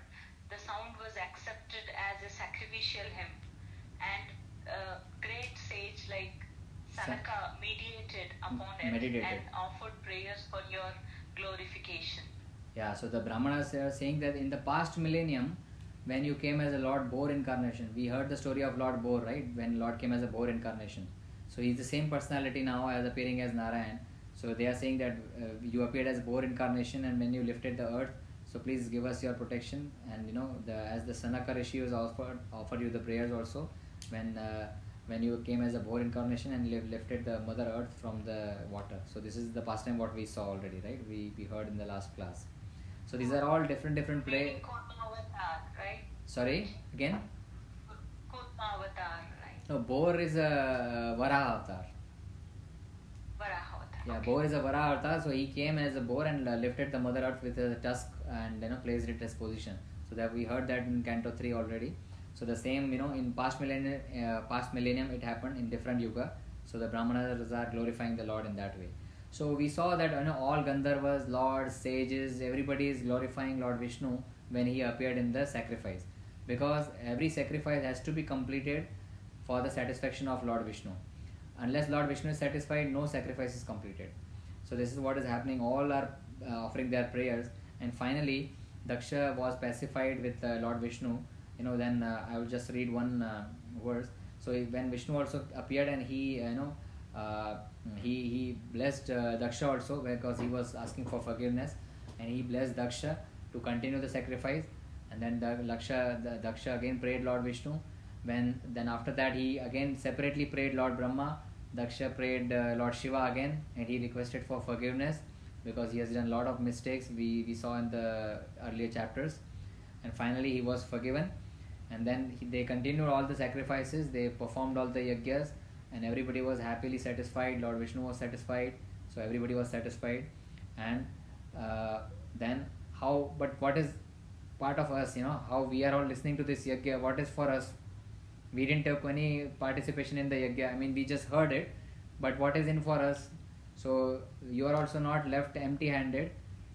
the sound was accepted as a sacrificial hymn, and a great sage like Sanaka meditated upon it Meditated. and offered prayers for your glorification. Yeah, so the Brahmanas are saying that in the past millennium, when you came as a Lord Boar incarnation, we heard the story of Lord Boar, right? When Lord came as a boar incarnation. So he's the same personality now as appearing as Narayan. So they are saying that you appeared as boar incarnation, and when you lifted the earth, so please give us your protection. And as the Sanaka Rishi was offered you the prayers also when you came as a boar incarnation and lifted the mother earth from the water. So this is the pastime what we saw already, right? We heard in the last class. So these are all different Meaning Kurma Avatar, right? Sorry, again? Kurma Avatar, right? No, boar is a Varaha avatar. Varaha Avatar. Yeah, Okay. boar is a Varaha avatar. So he came as a boar and lifted the mother earth with a tusk and placed it as position. So that we heard that in Canto 3 already. So the same, in past millennium it happened in different yuga. So the Brahmanas are glorifying the Lord in that way. So we saw that all Gandharvas, lords, sages, everybody is glorifying Lord Vishnu when he appeared in the sacrifice, because every sacrifice has to be completed for the satisfaction of Lord Vishnu. Unless Lord Vishnu is satisfied, no sacrifice is completed. So this is what is happening. All are offering their prayers, and finally Daksha was pacified with Lord Vishnu. Then I will just read one verse. So when Vishnu also appeared, and he he blessed Daksha also, because he was asking for forgiveness, and he blessed Daksha to continue the sacrifice. And then Daksha again prayed Lord Vishnu. Then after that he again separately prayed Lord Brahma. Daksha prayed Lord Shiva again, and he requested for forgiveness because he has done a lot of mistakes we saw in the earlier chapters. And finally he was forgiven. And then they continued all the sacrifices, they performed all the yajnas, and everybody was happily satisfied. Lord Vishnu was satisfied, so everybody was satisfied. And then what is part of us, how we are all listening to this yajna, what is for us? We didn't take any participation in the yajna. We just heard it, but what is in for us? So you are also not left empty handed,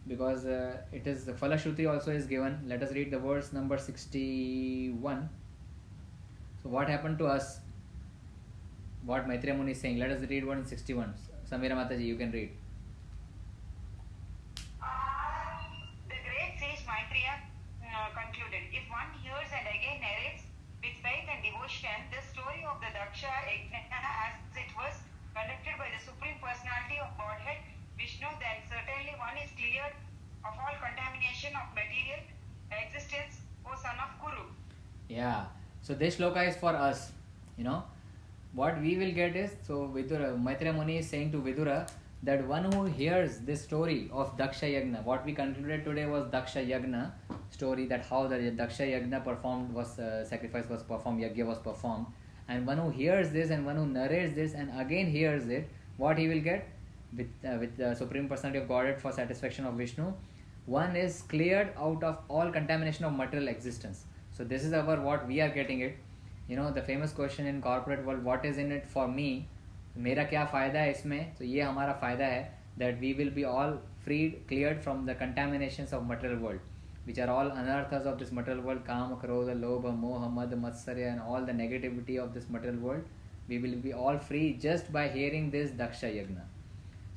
because it is the Falashruti also is given. Let us read the verse number 61. So what happened to us? what Maitreya Muni is saying. Let us read 161. Samira Mataji, you can read. The great sage Maitreya concluded, if one hears and again narrates with faith and devotion the story of the Daksha Yajna as it was conducted by the Supreme Personality of Godhead, Vishnu, then certainly one is cleared of all contamination of material existence, O son of Kuru. Yeah. So this shloka is for us. You know, what we will get is, so Vidura, Maitreya Muni is saying to Vidura that one who hears this story of Daksha Yagna, what we concluded today was Daksha Yagna story, that how the Daksha Yagna performed was, sacrifice was performed, Yagya was performed. And one who hears this and one who narrates this and again hears it, what he will get? With the Supreme Personality of Godhead for satisfaction of Vishnu, one is cleared out of all contamination of material existence. So this is our, what we are getting it. You know, the famous question in corporate world, what is in it for me? मेरा क्या फ़ायदा है इसमें? तो ये हमारा फ़ायदा है, that we will be all freed, cleared from the contaminations of material world, which are all anarthas of this material world, kama, krodha, lobha, moha, mad, matsarya, and all the negativity of this material world. We will be all free just by hearing this Daksha Yagna.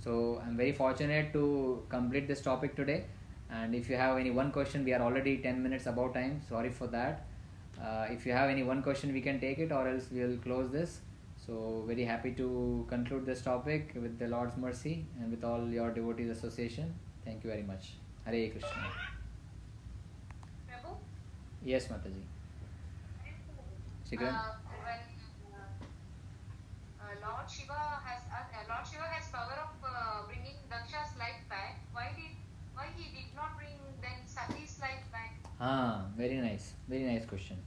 So I'm very fortunate to complete this topic today. And if you have any one question, we are already 10 minutes above time. Sorry for that. If you have any one question, we can take it, or else we will close this. So very happy to conclude this topic with the Lord's mercy and with all your devotees association. Thank you very much. Hare Krishna. Prabhu, Yes, Mataji. Shikran? when Lord Shiva has power of bringing Daksha's life back, why he did not bring then Sati's life back? Very nice question.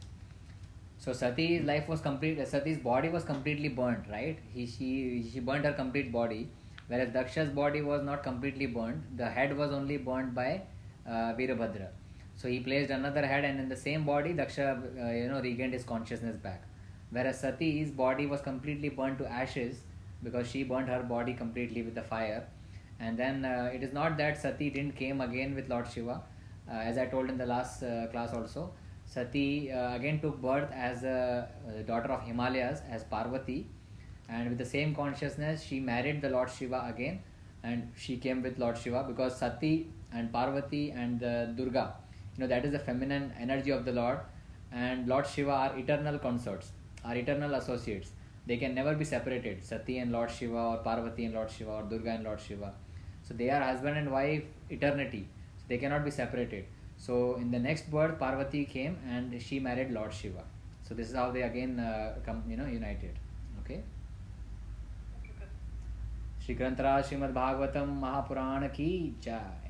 So Sati's life was complete. Sati's body was completely burnt, right? She burnt her complete body, whereas Daksha's body was not completely burnt. The head was only burnt by Virabhadra. So he placed another head, and in the same body, Daksha regained his consciousness back. Whereas Sati's body was completely burnt to ashes because she burnt her body completely with the fire. And then it is not that Sati didn't came again with Lord Shiva. As I told in the last class also, Sati again took birth as a daughter of Himalayas, as Parvati, and with the same consciousness she married the Lord Shiva again, and she came with Lord Shiva, because Sati and Parvati and Durga, that is the feminine energy of the Lord, and Lord Shiva are eternal consorts, are eternal associates. They can never be separated, Sati and Lord Shiva, or Parvati and Lord Shiva, or Durga and Lord Shiva. So they are husband and wife eternity. So they cannot be separated. So in the next birth, Parvati came and she married Lord Shiva. So this is how they again united. Okay. Shri Granth Raj Srimad Bhagavatam Mahapuran ki jai.